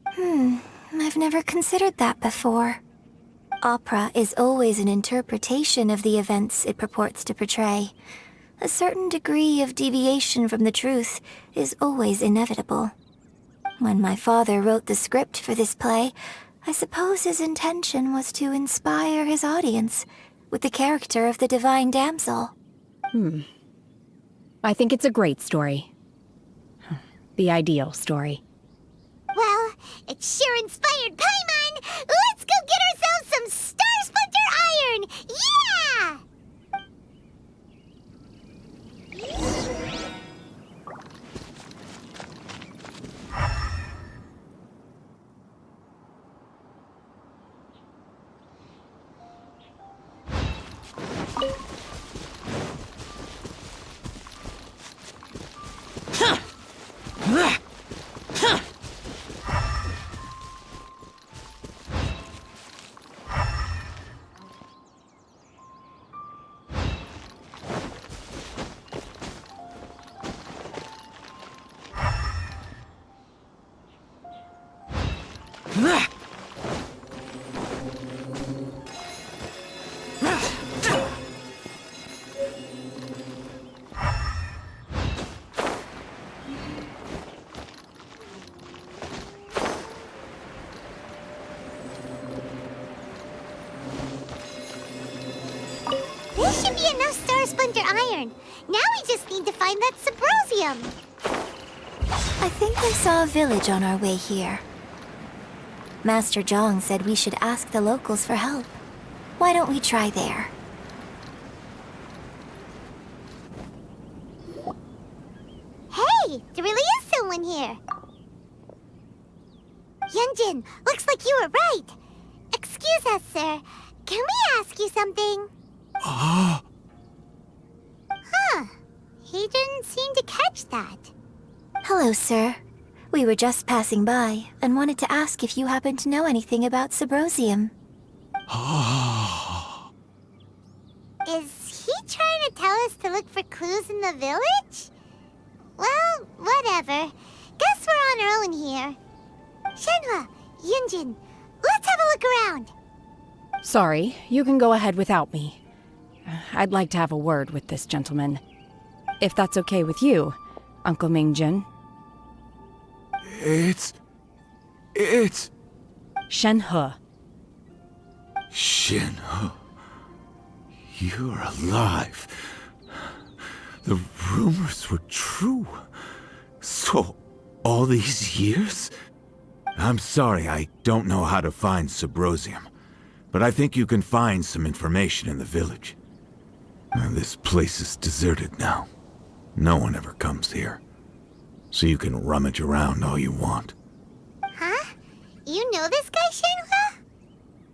I've never considered that before. Opera is always an interpretation of the events it purports to portray. A certain degree of deviation from the truth is always inevitable. When my father wrote the script for this play, I suppose his intention was to inspire his audience with the character of the divine damsel. I think it's a great story. The ideal story. Well, it sure inspired Paimon! Let's go get ourselves some Star Splinter Iron! Yeah! This should be enough Star Splinter Iron. Now we just need to find that Subrosium. I think I saw a village on our way here. Master Zhang said we should ask the locals for help. Why don't we try there? Hey, there really is someone here. Yunjin, looks like you were right. Excuse us, sir. Can we ask you something? Huh. He didn't seem to catch that. Hello, sir. We were just passing by and wanted to ask if you happen to know anything about Subrosium. Is he trying to tell us to look for clues in the village? Well, whatever. Guess we're on our own here. Shenhua, Yunjin, let's have a look around. Sorry, you can go ahead without me. I'd like to have a word with this gentleman. If that's okay with you, Uncle Mingjin. It's... Shenhe. Shenhe. You're alive. The rumors were true. So, all these years? I'm sorry, I don't know how to find Subrosium, but I think you can find some information in the village. This place is deserted now. No one ever comes here. So you can rummage around all you want. Huh? You know this guy,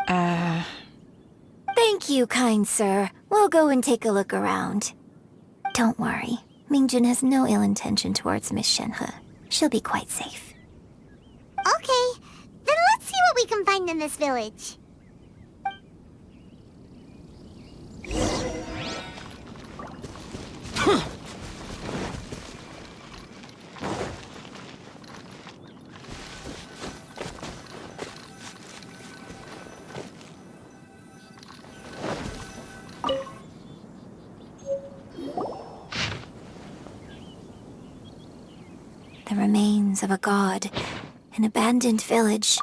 Shenhua? Thank you, kind sir. We'll go and take a look around. Don't worry. Mingjun has no ill intention towards Miss Shenhe. She'll be quite safe. Okay, then let's see what we can find in this village. The remains of a god, an abandoned village,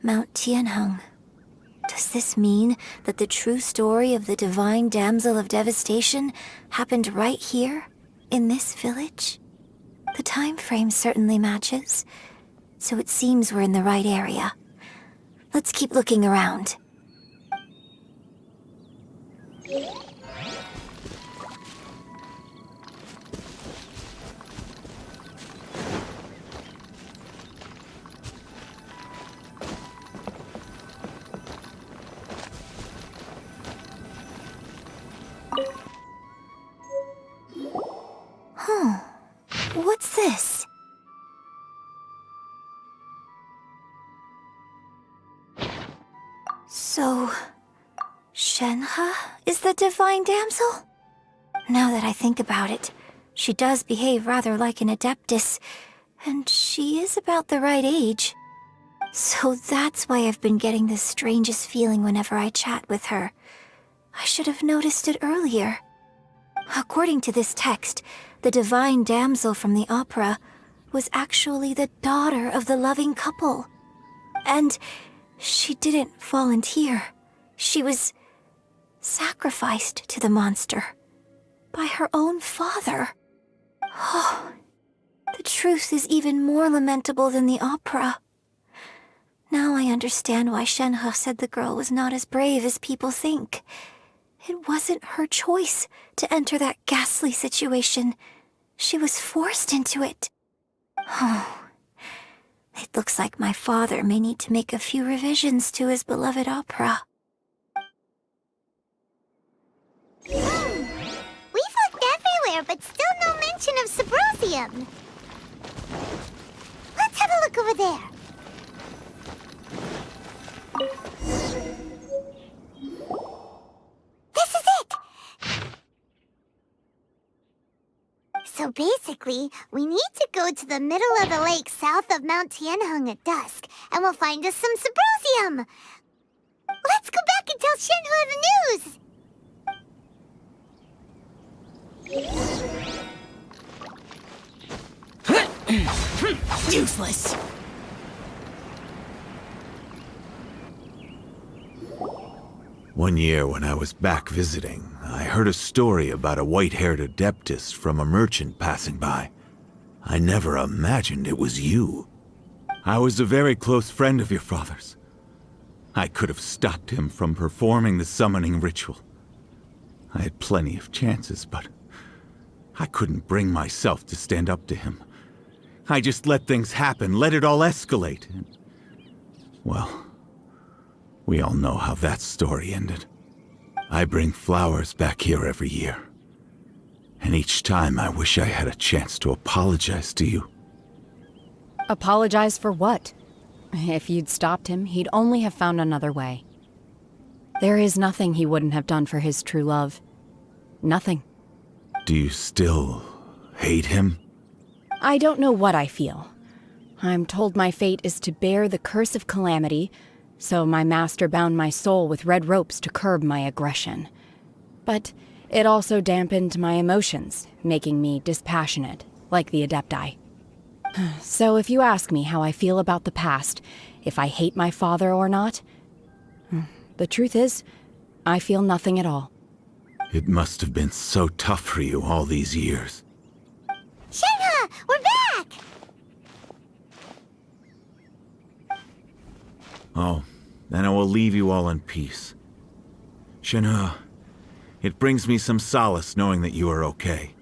Mount Tianheng. Does this mean that the true story of the divine damsel of devastation happened right here, in this village? The time frame certainly matches, so it seems we're in the right area. Let's keep looking around. What's this? So, Shenhe is the divine damsel? Now that I think about it, she does behave rather like an adeptus, and she is about the right age. So that's why I've been getting the strangest feeling whenever I chat with her. I should have noticed it earlier. According to this text, the divine damsel from the opera was actually the daughter of the loving couple. And she didn't volunteer. She was sacrificed to the monster by her own father. Oh, the truth is even more lamentable than the opera. Now I understand why Shenhe said the girl was not as brave as people think. It wasn't her choice to enter that ghastly situation. She was forced into it. Oh, it looks like my father may need to make a few revisions to his beloved opera. We've looked everywhere, but still no mention of Subrosium. Let's have a look over there. This is it! So basically, we need to go to the middle of the lake south of Mount Tianheng at dusk, and we'll find us some Subrosium! Let's go back and tell Shenhua the news! Useless. One year when I was back visiting, I heard a story about a white-haired adeptus from a merchant passing by. I never imagined it was you. I was a very close friend of your father's. I could have stopped him from performing the summoning ritual. I had plenty of chances, but I couldn't bring myself to stand up to him. I just let things happen, let it all escalate. And, well, we all know how that story ended. I bring flowers back here every year. And each time I wish I had a chance to apologize to you. Apologize for what? If you'd stopped him, he'd only have found another way. There is nothing he wouldn't have done for his true love. Nothing. Do you still hate him? I don't know what I feel. I'm told my fate is to bear the curse of calamity, so my master bound my soul with red ropes to curb my aggression. But it also dampened my emotions, making me dispassionate, like the Adepti. So if you ask me how I feel about the past, if I hate my father or not, the truth is, I feel nothing at all. It must have been so tough for you all these years. Shenhe, we're back! Oh, then I will leave you all in peace. Shenhe, it brings me some solace knowing that you are okay.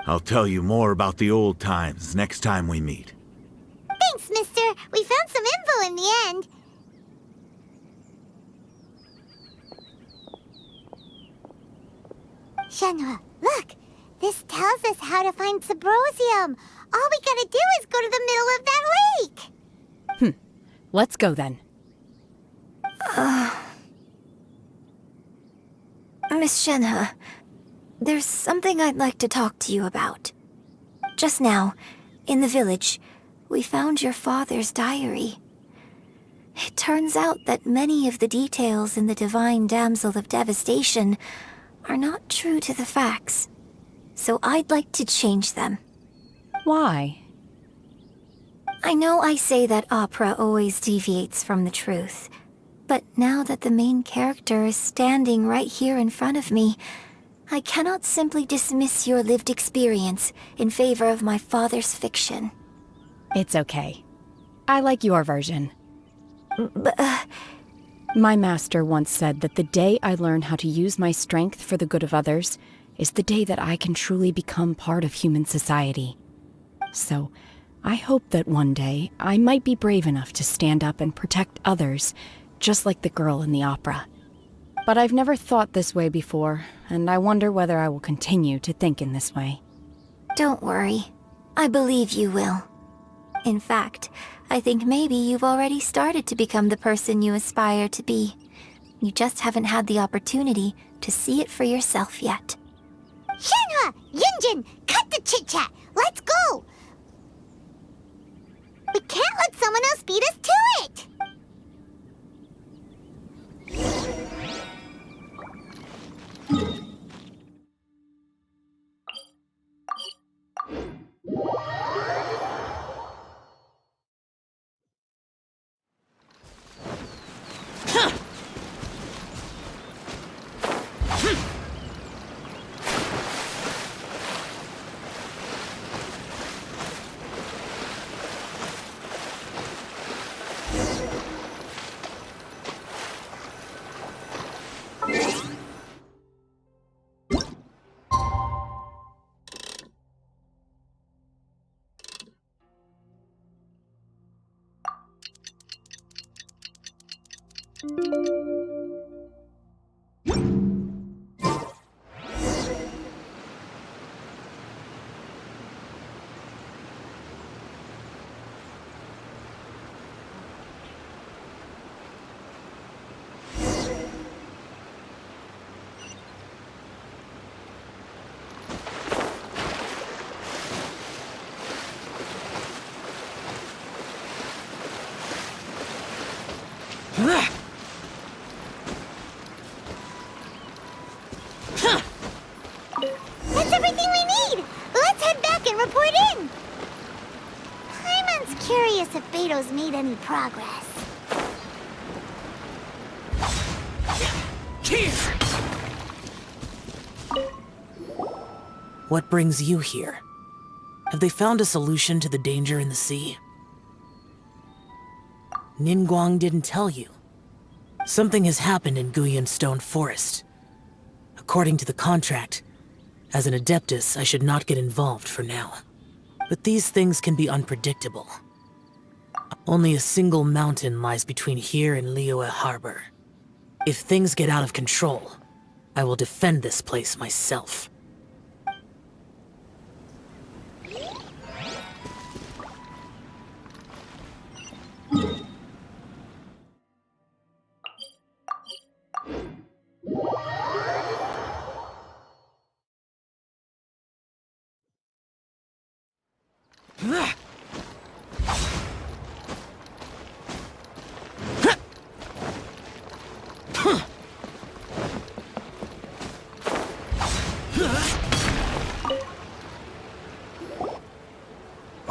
I'll tell you more about the old times next time we meet. Thanks, mister. We found some info in the end. Shenhe, look! This tells us how to find Subrosium. All we gotta do is go to the middle of that lake! Let's go then. Miss Shenhe, there's something I'd like to talk to you about. Just now, in the village, we found your father's diary. It turns out that many of the details in the Divine Damsel of Devastation are not true to the facts. So I'd like to change them. Why? I know I say that opera always deviates from the truth, but now that the main character is standing right here in front of me, I cannot simply dismiss your lived experience in favor of my father's fiction. It's okay. I like your version. But, My master once said that the day I learn how to use my strength for the good of others is the day that I can truly become part of human society. So, I hope that one day I might be brave enough to stand up and protect others, just like the girl in the opera. But I've never thought this way before, and I wonder whether I will continue to think in this way. Don't worry. I believe you will. In fact, I think maybe you've already started to become the person you aspire to be. You just haven't had the opportunity to see it for yourself yet. Shenhe! Yunjin! Cut the chit-chat! Let's go! We can't let someone else beat us to it! That's everything we need! Let's head back and report in! Paimon's curious if Beto's made any progress. What brings you here? Have they found a solution to the danger in the sea? Ningguang didn't tell you. Something has happened in Guyan Stone Forest. According to the contract, as an Adeptus, I should not get involved for now. But these things can be unpredictable. Only a single mountain lies between here and Liyue Harbor. If things get out of control, I will defend this place myself.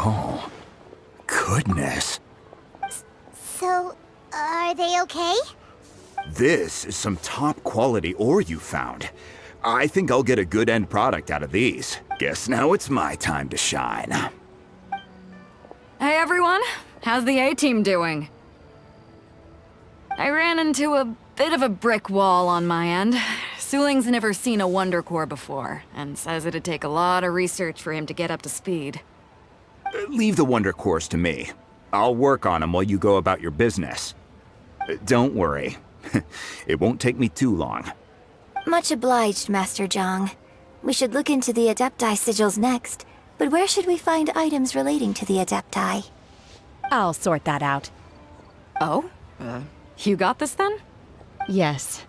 Oh, goodness. So, are they okay? This is some top quality ore you found. I think I'll get a good end product out of these. Guess now it's my time to shine. Hey everyone, how's the A-team doing? I ran into a bit of a brick wall on my end. Suling's never seen a Wonder Core before, and says it'd take a lot of research for him to get up to speed. Leave the Wonder Cores to me. I'll work on them while you go about your business. Don't worry. It won't take me too long. Much obliged, Master Zhang. We should look into the Adepti sigils next, but where should we find items relating to the Adepti? I'll sort that out. Oh? You got this then? Yes.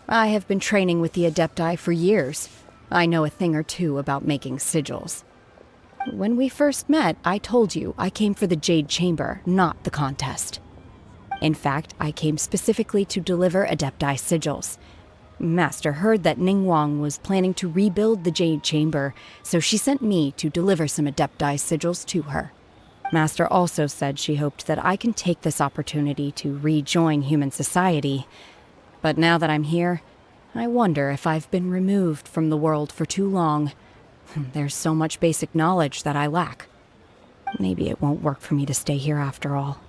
I have been training with the Adepti for years. I know a thing or two about making sigils. When we first met, I told you I came for the Jade Chamber, not the contest. In fact, I came specifically to deliver Adepti sigils. Master heard that Ningguang was planning to rebuild the Jade Chamber, so she sent me to deliver some Adepti sigils to her. Master also said she hoped that I can take this opportunity to rejoin human society. But now that I'm here, I wonder if I've been removed from the world for too long. There's so much basic knowledge that I lack. Maybe it won't work for me to stay here after all.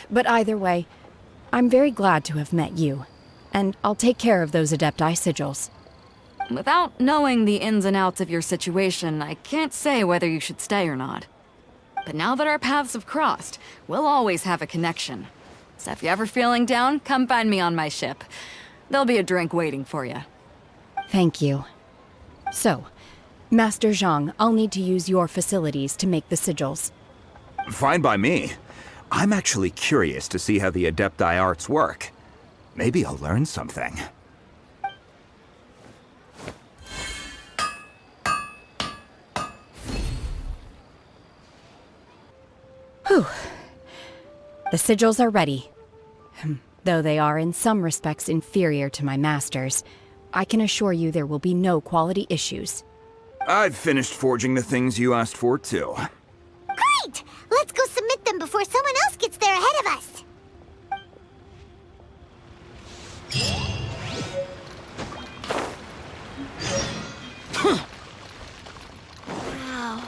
But either way, I'm very glad to have met you, and I'll take care of those Adepti sigils. Without knowing the ins and outs of your situation, I can't say whether you should stay or not. But now that our paths have crossed, we'll always have a connection. So if you're ever feeling down, come find me on my ship. There'll be a drink waiting for you. Thank you. So, Master Zhang, I'll need to use your facilities to make the sigils. Fine by me. I'm actually curious to see how the Adepti arts work. Maybe I'll learn something. Whew. The sigils are ready. Though they are in some respects inferior to my master's, I can assure you there will be no quality issues. I've finished forging the things you asked for, too. Great! Let's go submit them before someone else gets there ahead of us. Wow.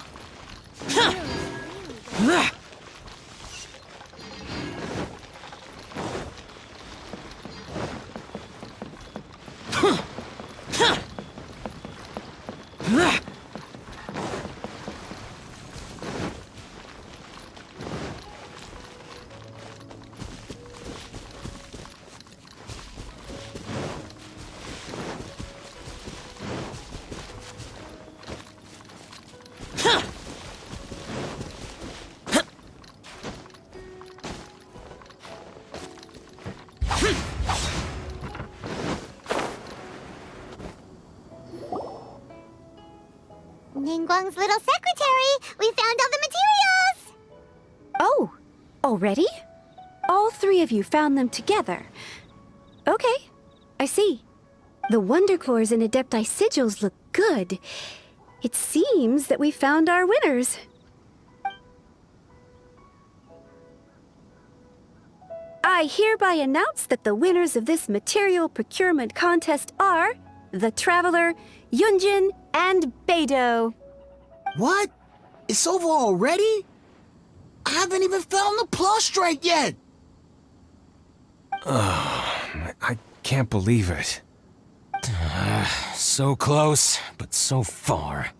Ningguang's little secretary! We found all the materials! Oh, already? All three of you found them together. Okay, I see. The Wonder Cores and Adepti sigils look good. It seems that we found our winners. I hereby announce that the winners of this material procurement contest are the Traveler, Yunjin, and Beidou. What? It's over already? I haven't even found the Plustrate yet! I can't believe it. So close, but so far.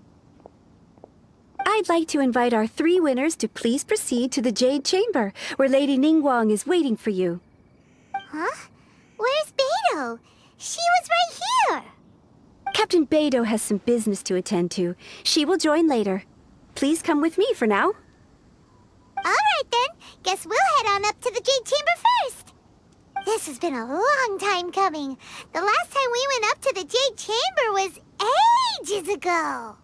I'd like to invite our three winners to please proceed to the Jade Chamber, where Lady Ningguang is waiting for you. Huh? Where's Beidou? She was right here! Captain Beidou has some business to attend to. She will join later. Please come with me for now. Alright then, guess we'll head on up to the Jade Chamber first. This has been a long time coming. The last time we went up to the Jade Chamber was ages ago.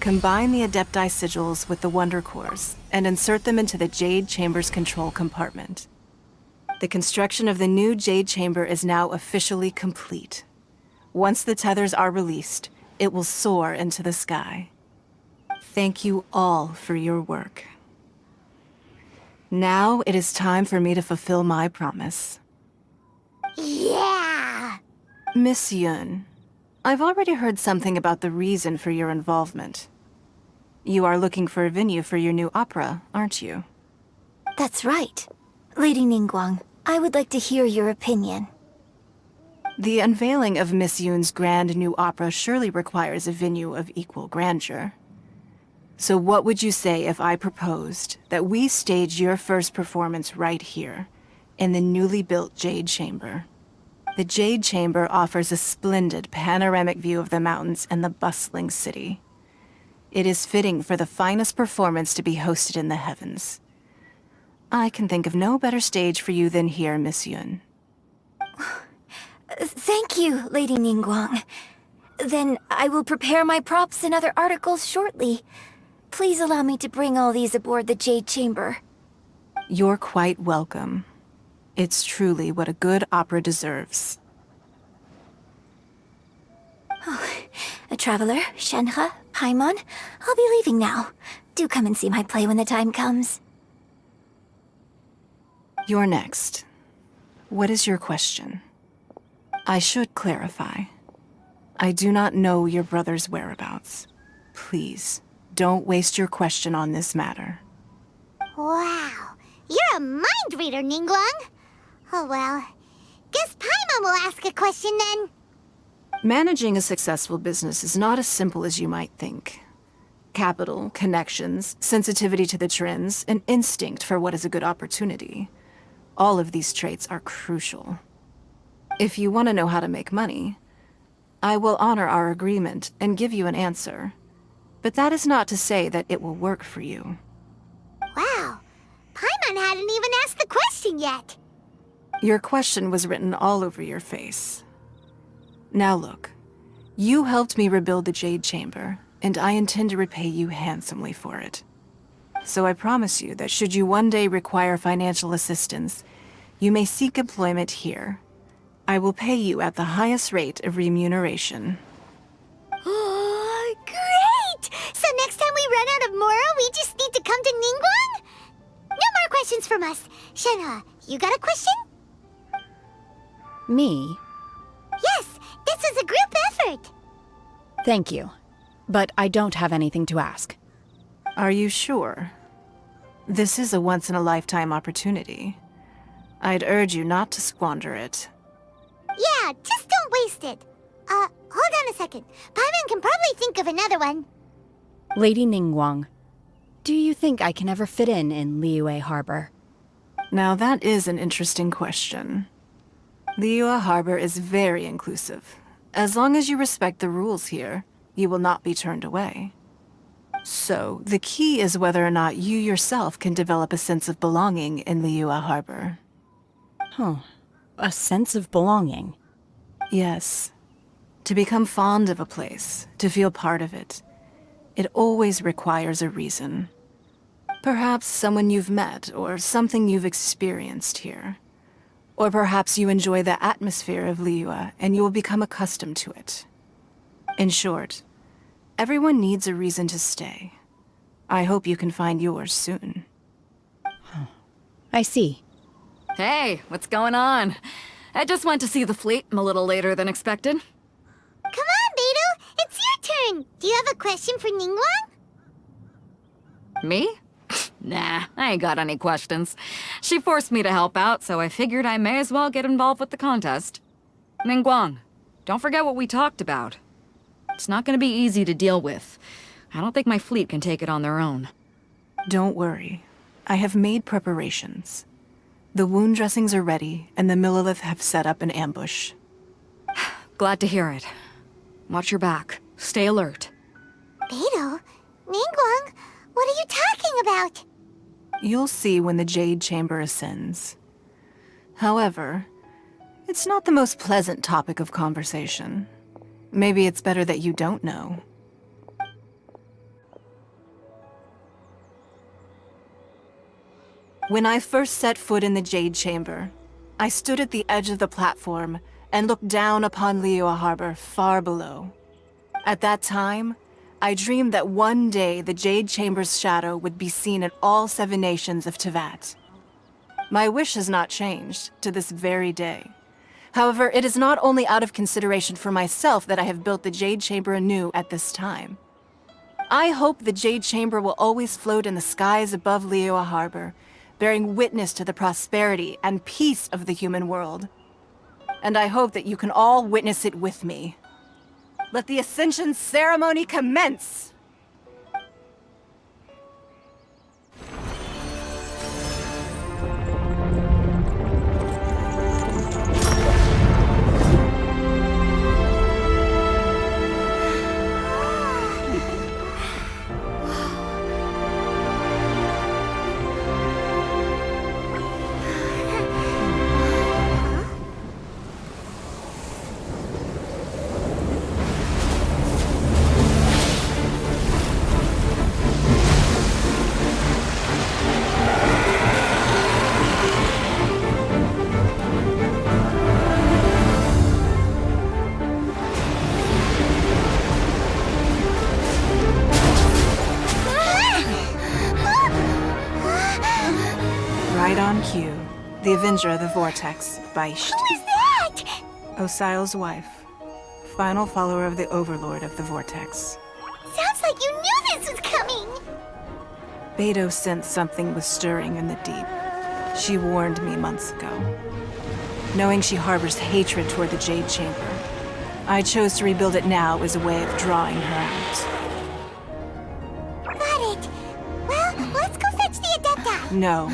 Combine the Adepti sigils with the Wonder Cores and insert them into the Jade Chamber's control compartment. The construction of the new Jade Chamber is now officially complete. Once the tethers are released, it will soar into the sky. Thank you all for your work. Now it is time for me to fulfill my promise. Yeah! Miss Yun, I've already heard something about the reason for your involvement. You are looking for a venue for your new opera, aren't you? That's right. Lady Ningguang, I would like to hear your opinion. The unveiling of Miss Yun's grand new opera surely requires a venue of equal grandeur. So what would you say if I proposed that we stage your first performance right here, in the newly built Jade Chamber? The Jade Chamber offers a splendid panoramic view of the mountains and the bustling city. It is fitting for the finest performance to be hosted in the heavens. I can think of no better stage for you than here, Miss Yun. Thank you, Lady Ningguang. Then I will prepare my props and other articles shortly. Please allow me to bring all these aboard the Jade Chamber. You're quite welcome. It's truly what a good opera deserves. A traveler, Shenhe, Paimon, I'll be leaving now. Do come and see my play when the time comes. You're next. What is your question? I should clarify. I do not know your brother's whereabouts. Please, don't waste your question on this matter. Wow, you're a mind reader, Ningguang. Oh well, guess Paimon will ask a question then. Managing a successful business is not as simple as you might think. Capital, connections, sensitivity to the trends, and instinct for what is a good opportunity. All of these traits are crucial. If you want to know how to make money, I will honor our agreement and give you an answer. But that is not to say that it will work for you. Wow, Paimon hadn't even asked the question yet. Your question was written all over your face. Now look, you helped me rebuild the Jade Chamber, and I intend to repay you handsomely for it. So I promise you that should you one day require financial assistance, you may seek employment here. I will pay you at the highest rate of remuneration. Oh, great! So next time we run out of Moro, we just need to come to Ningguang? No more questions from us. Shenhe, you got a question? Me? Yes, this is a group effort. Thank you. But I don't have anything to ask. Are you sure? This is a once-in-a-lifetime opportunity. I'd urge you not to squander it. Yeah, just don't waste it. Hold on a second. Paimon can probably think of another one. Lady Ningguang, do you think I can ever fit in Liyue Harbor? Now that is an interesting question. Liyue Harbor is very inclusive. As long as you respect the rules here, you will not be turned away. So, the key is whether or not you yourself can develop a sense of belonging in Liyue Harbor. Huh. A sense of belonging? Yes. To become fond of a place, to feel part of it, it always requires a reason. Perhaps someone you've met, or something you've experienced here. Or perhaps you enjoy the atmosphere of Liyue and you will become accustomed to it. In short, everyone needs a reason to stay. I hope you can find yours soon. I see. Hey, what's going on? I just went to see the fleet. I'm a little later than expected. Come on, Beidou! It's your turn! Do you have a question for Ningguang? Me? Nah, I ain't got any questions. She forced me to help out, so I figured I may as well get involved with the contest. Ningguang, don't forget what we talked about. It's not gonna be easy to deal with. I don't think my fleet can take it on their own. Don't worry. I have made preparations. The wound dressings are ready, and the Millilith have set up an ambush. Glad to hear it. Watch your back. Stay alert. Beidou? Ningguang? What are you talking about? You'll see when the Jade Chamber ascends. However, it's not the most pleasant topic of conversation. Maybe it's better that you don't know. When I first set foot in the Jade Chamber, I stood at the edge of the platform and looked down upon Liyue Harbor far below. At that time, I dreamed that one day the Jade Chamber's shadow would be seen in all 7 nations of Teyvat. My wish has not changed to this very day. However, it is not only out of consideration for myself that I have built the Jade Chamber anew at this time. I hope the Jade Chamber will always float in the skies above Liyue Harbor, bearing witness to the prosperity and peace of the human world. And I hope that you can all witness it with me. Let the Ascension ceremony commence! Right on cue. The Avenger of the Vortex, Beisht. Who is that? Osial's wife. Final follower of the Overlord of the Vortex. Sounds like you knew this was coming! Beidou sensed something was stirring in the deep. She warned me months ago. Knowing she harbors hatred toward the Jade Chamber, I chose to rebuild it now as a way of drawing her out. Got it. Well, let's go fetch the Adepti. No.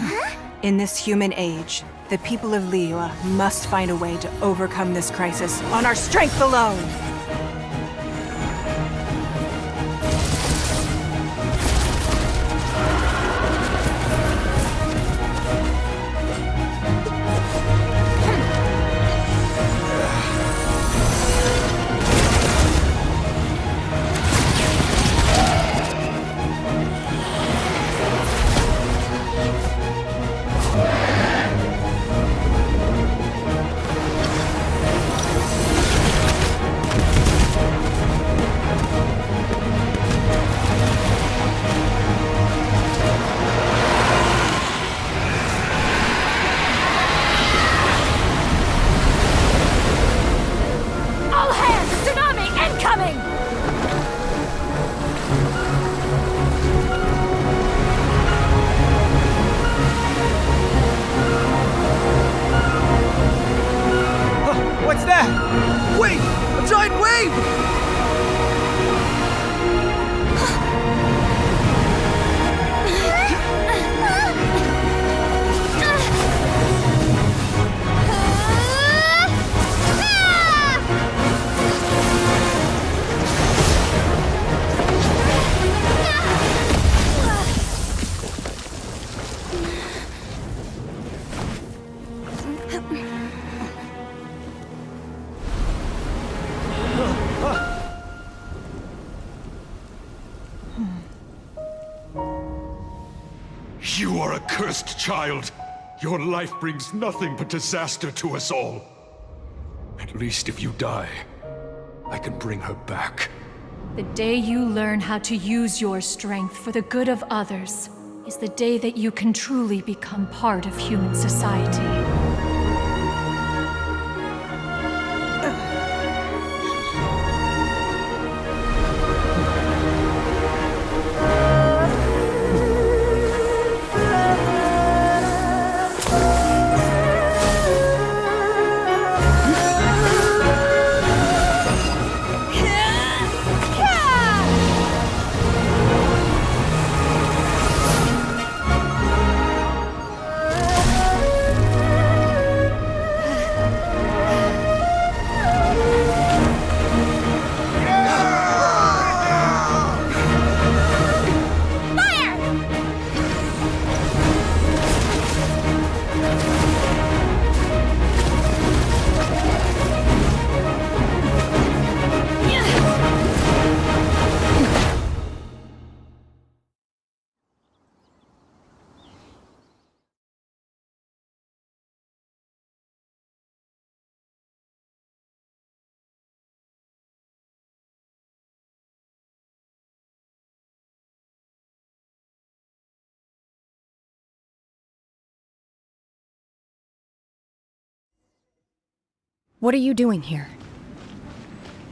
In this human age, the people of Liyue must find a way to overcome this crisis on our strength alone! What's that? Wait! A giant wave! You are a cursed child. Your life brings nothing but disaster to us all. At least if you die, I can bring her back. The day you learn how to use your strength for the good of others is the day that you can truly become part of human society. What are you doing here?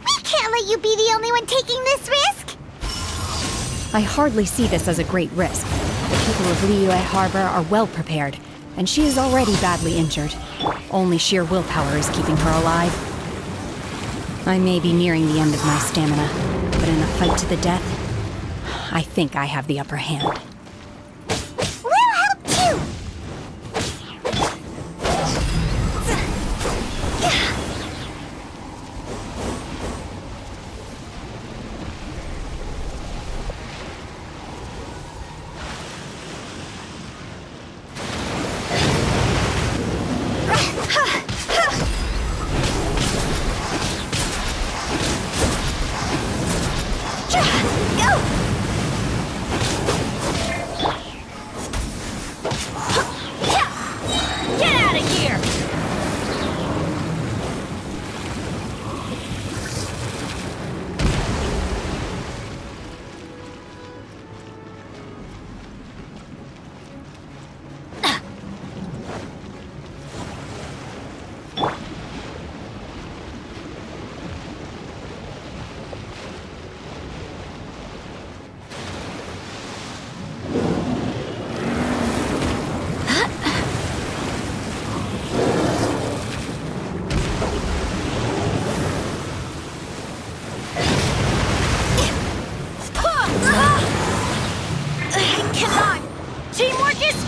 We can't let you be the only one taking this risk! I hardly see this as a great risk. The people of Liyue Harbor are well prepared, and she is already badly injured. Only sheer willpower is keeping her alive. I may be nearing the end of my stamina, but in a fight to the death, I think I have the upper hand. We'll help too!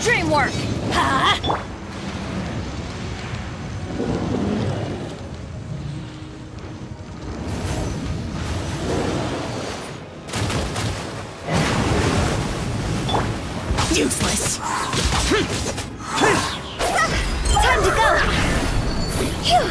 Dreamwork! Huh? Useless! Time to go! Phew!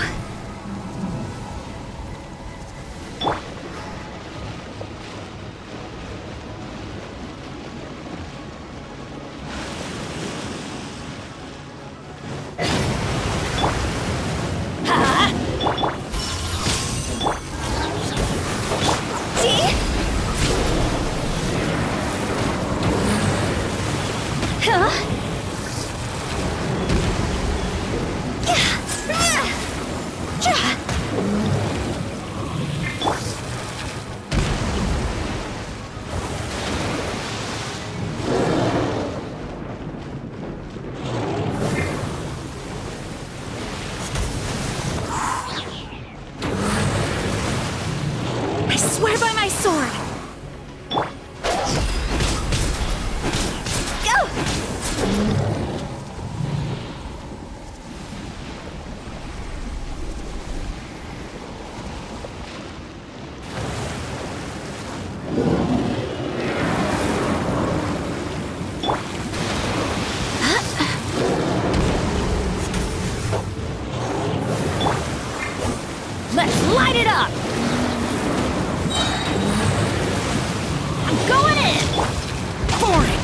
I swear by my sword! Let's light it up! I'm going in! Boring!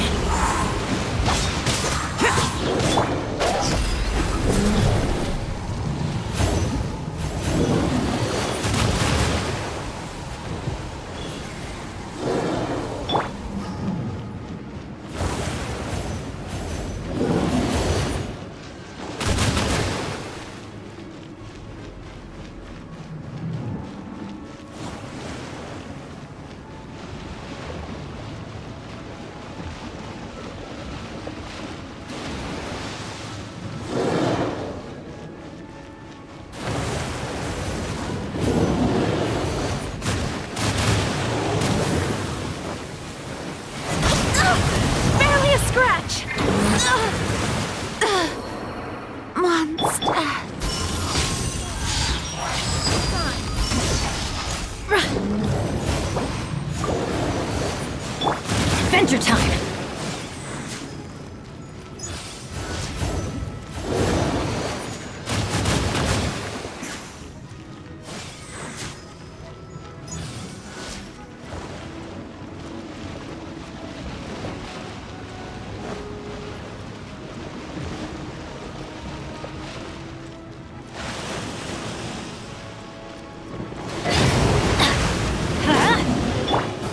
Barely a scratch! Monster! Adventure time!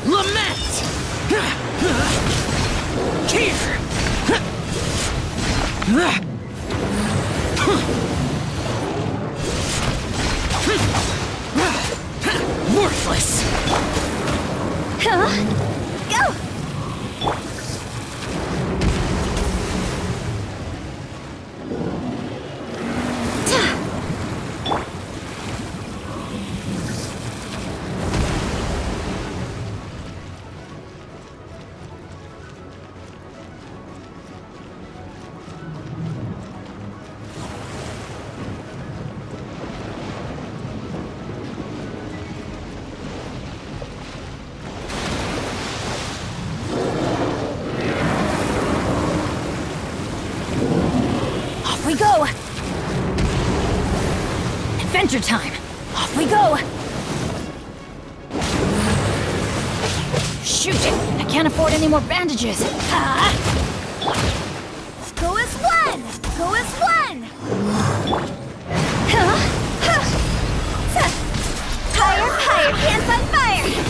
Lament! Adventure time! Off we go! Shoot! I can't afford any more bandages! Ah! Go as one! Go as one! Higher, higher, pants on fire!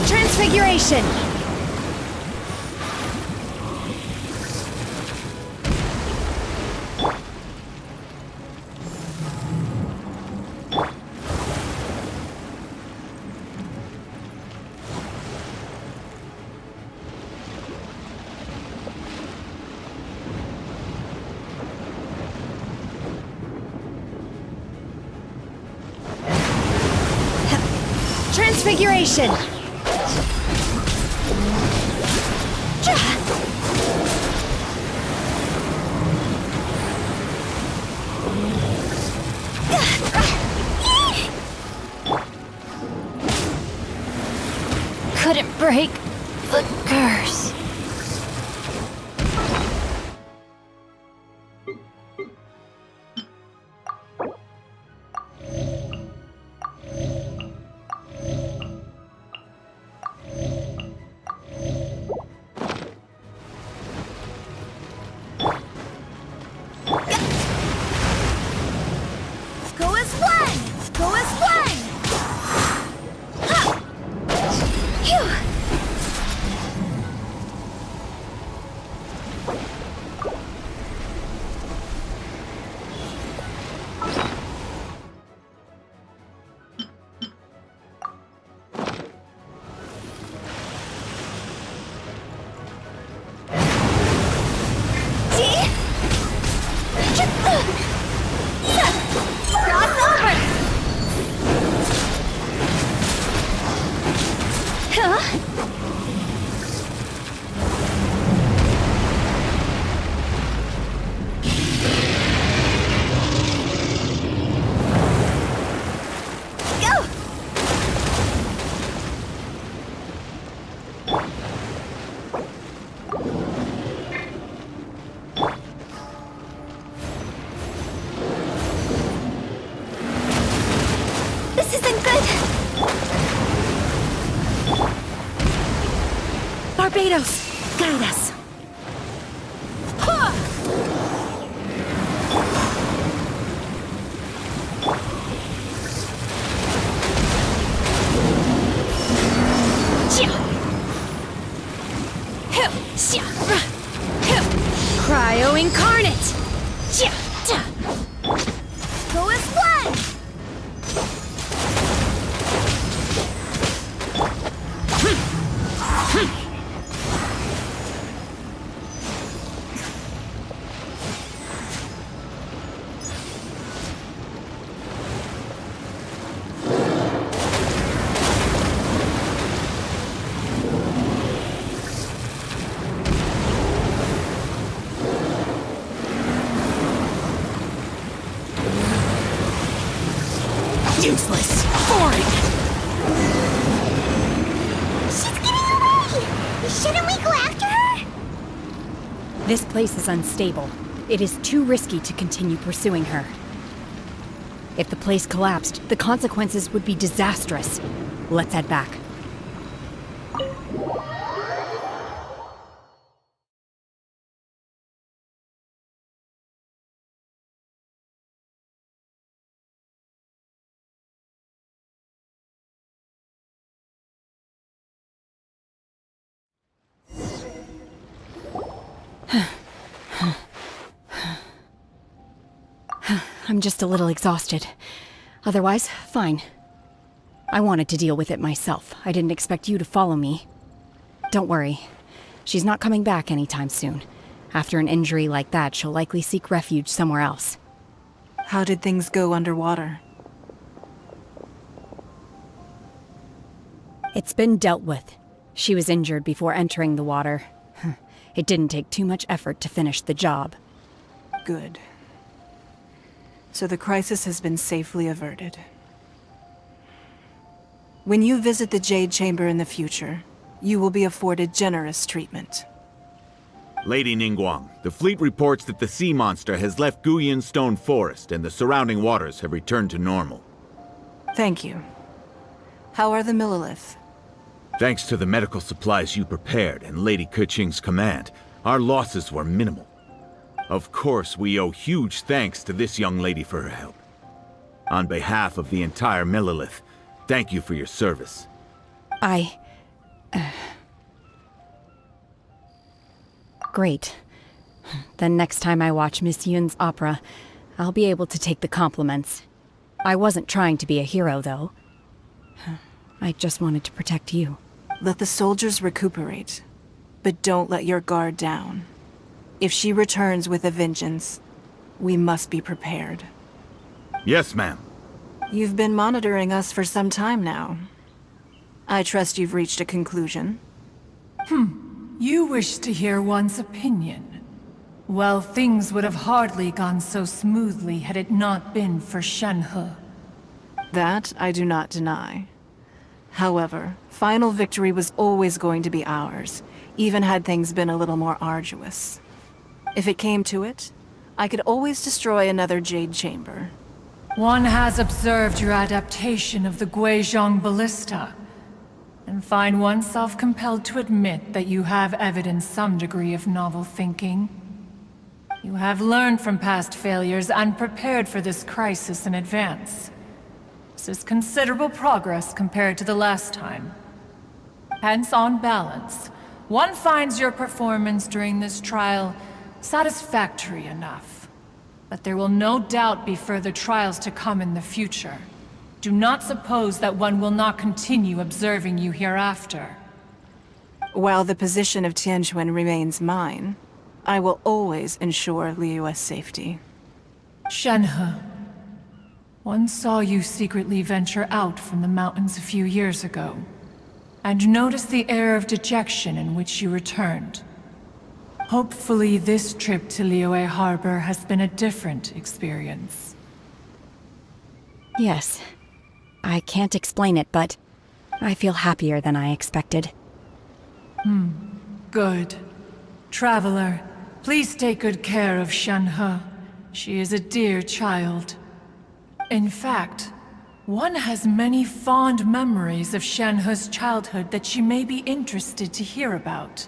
Transfiguration! Transfiguration! Couldn't break the curse. Go as one! Go as one! Phew! This isn't good! Barbados, guide us. Cryo incarnate! Go as one! Useless! Boring! She's getting away! Shouldn't we go after her? This place is unstable. It is too risky to continue pursuing her. If the place collapsed, the consequences would be disastrous. Let's head back. I'm just a little exhausted. Otherwise, fine. I wanted to deal with it myself. I didn't expect you to follow me. Don't worry. She's not coming back anytime soon. After an injury like that, she'll likely seek refuge somewhere else. How did things go underwater? It's been dealt with. She was injured before entering the water. It didn't take too much effort to finish the job. Good. So the crisis has been safely averted. When you visit the Jade Chamber in the future, you will be afforded generous treatment. Lady Ningguang, the fleet reports that the sea monster has left Guyun Stone Forest and the surrounding waters have returned to normal. Thank you. How are the Millilith? Thanks to the medical supplies you prepared and Lady Keqing's command, our losses were minimal. Of course, we owe huge thanks to this young lady for her help. On behalf of the entire Millilith, thank you for your service. Great. Then next time I watch Miss Yun's opera, I'll be able to take the compliments. I wasn't trying to be a hero, though. I just wanted to protect you. Let the soldiers recuperate, but don't let your guard down. If she returns with a vengeance, we must be prepared. Yes, ma'am. You've been monitoring us for some time now. I trust you've reached a conclusion. You wish to hear one's opinion. Well, things would have hardly gone so smoothly had it not been for Shenhe. That I do not deny. However, final victory was always going to be ours, even had things been a little more arduous. If it came to it, I could always destroy another Jade Chamber. One has observed your adaptation of the Guizhong Ballista, and find oneself compelled to admit that you have evidenced some degree of novel thinking. You have learned from past failures and prepared for this crisis in advance. This is considerable progress compared to the last time. Hence, on balance, one finds your performance during this trial satisfactory enough. But there will no doubt be further trials to come in the future. Do not suppose that one will not continue observing you hereafter. While the position of Tianquan remains mine, I will always ensure Liyue's safety. Shenhe, one saw you secretly venture out from the mountains a few years ago, and noticed the air of dejection in which you returned. Hopefully this trip to Liyue Harbor has been a different experience. Yes. I can't explain it, but I feel happier than I expected. Good. Traveler, please take good care of Shenhe. She is a dear child. In fact, one has many fond memories of Shenhe's childhood that she may be interested to hear about.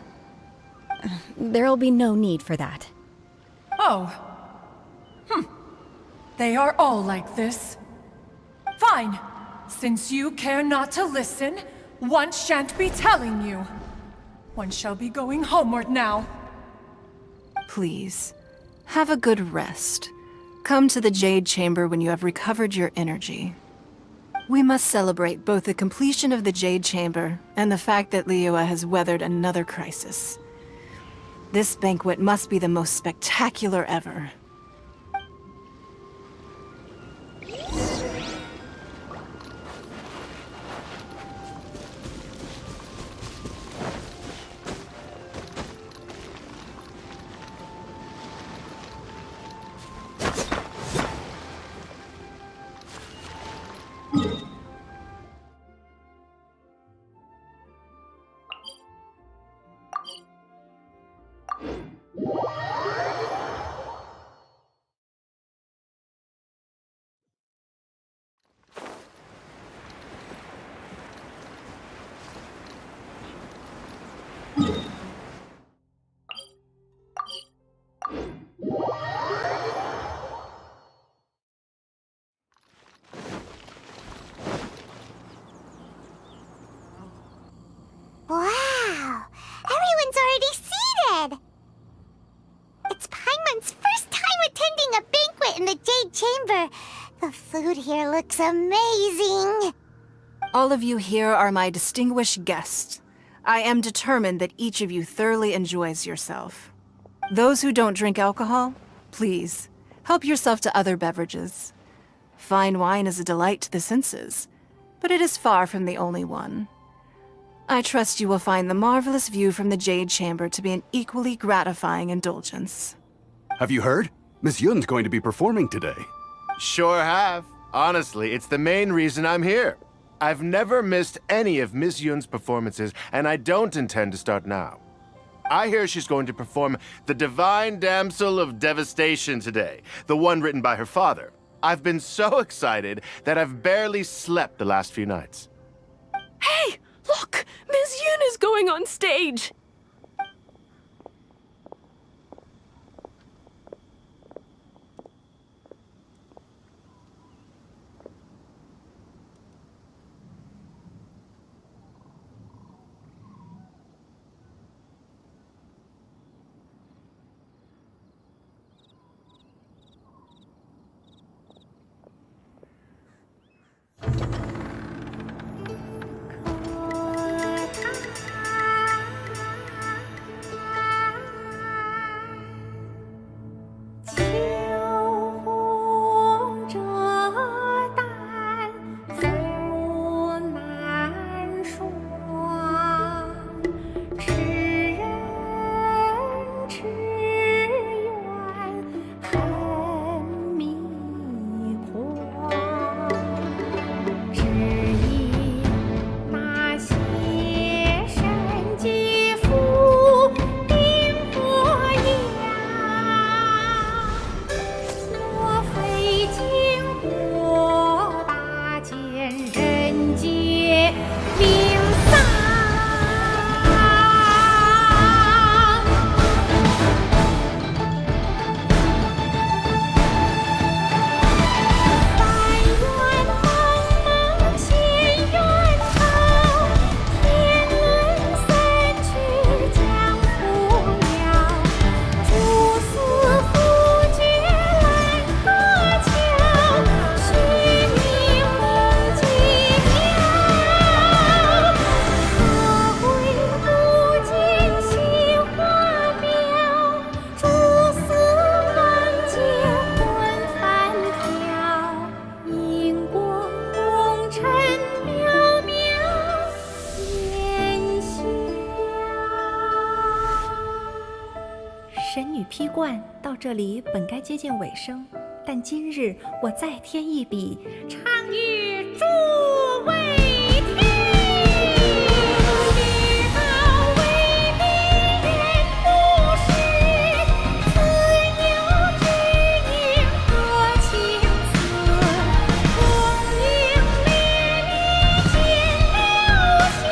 There'll be no need for that. Oh. They are all like this. Fine. Since you care not to listen, one shan't be telling you. One shall be going homeward now. Please, have a good rest. Come to the Jade Chamber when you have recovered your energy. We must celebrate both the completion of the Jade Chamber and the fact that Liyue has weathered another crisis. This banquet must be the most spectacular ever. The food here looks amazing. All of you here are my distinguished guests. I am determined that each of you thoroughly enjoys yourself. Those who don't drink alcohol, please, help yourself to other beverages. Fine wine is a delight to the senses, but it is far from the only one. I trust you will find the marvelous view from the Jade Chamber to be an equally gratifying indulgence. Have you heard? Miss Yun's going to be performing today. Sure have. Honestly, it's the main reason I'm here. I've never missed any of Miss Yun's performances, and I don't intend to start now. I hear she's going to perform The Divine Damsel of Devastation today, the one written by her father. I've been so excited that I've barely slept the last few nights. Hey! Look! Miss Yun is going on stage!这里本该接近尾声，但今日我再添一笔，唱与诸位听。知道为敌人不是，自有知音和情字。红缨烈烈见了心，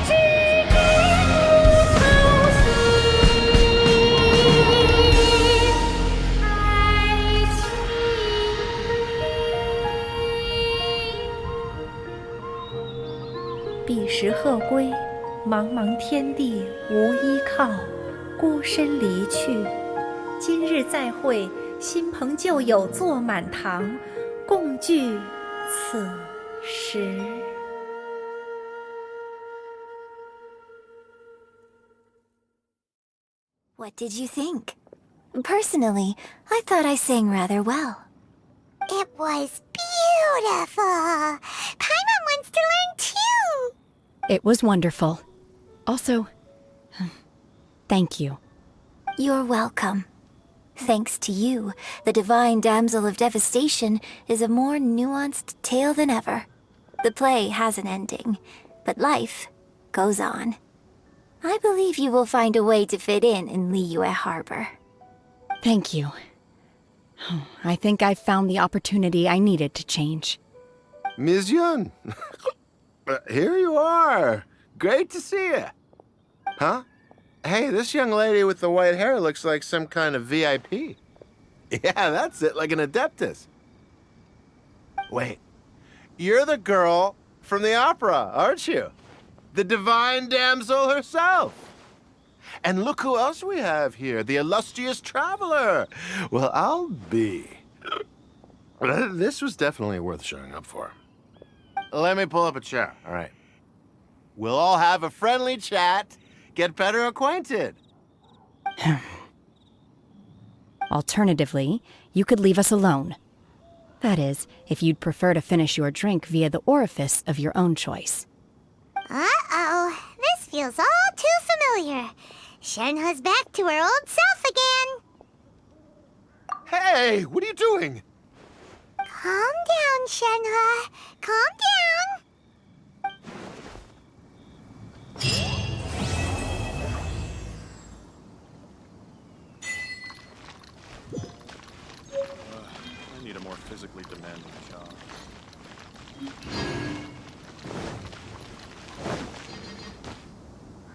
只知不操心。彼时鹤归，茫茫天地无依靠，孤身离去。今日再会，新朋旧友坐满堂，共聚此时。What did you think? Personally, I thought I sang rather well. It was beautiful. Paimon wants to learn too. It was wonderful. Also, thank you. You're welcome. Thanks to you, the Divine Damsel of Devastation is a more nuanced tale than ever. The play has an ending, but life goes on. I believe you will find a way to fit in Liyue Harbor. Thank you. I think I've found the opportunity I needed to change. Ms. Yun, here you are. Great to see you. Huh? Hey, this young lady with the white hair looks like some kind of VIP. Yeah, that's it, like an Adeptus. Wait, you're the girl from the opera, aren't you? The Divine Damsel herself. And look who else we have here, the illustrious traveler. Well, I'll be. This was definitely worth showing up for. Let me pull up a chair, all right? We'll all have a friendly chat, get better acquainted. Alternatively, you could leave us alone. That is, if you'd prefer to finish your drink via the orifice of your own choice. Uh-oh, this feels all too familiar. Shenhe's back to her old self again. Hey, what are you doing? Calm down, Shenhe. Calm down.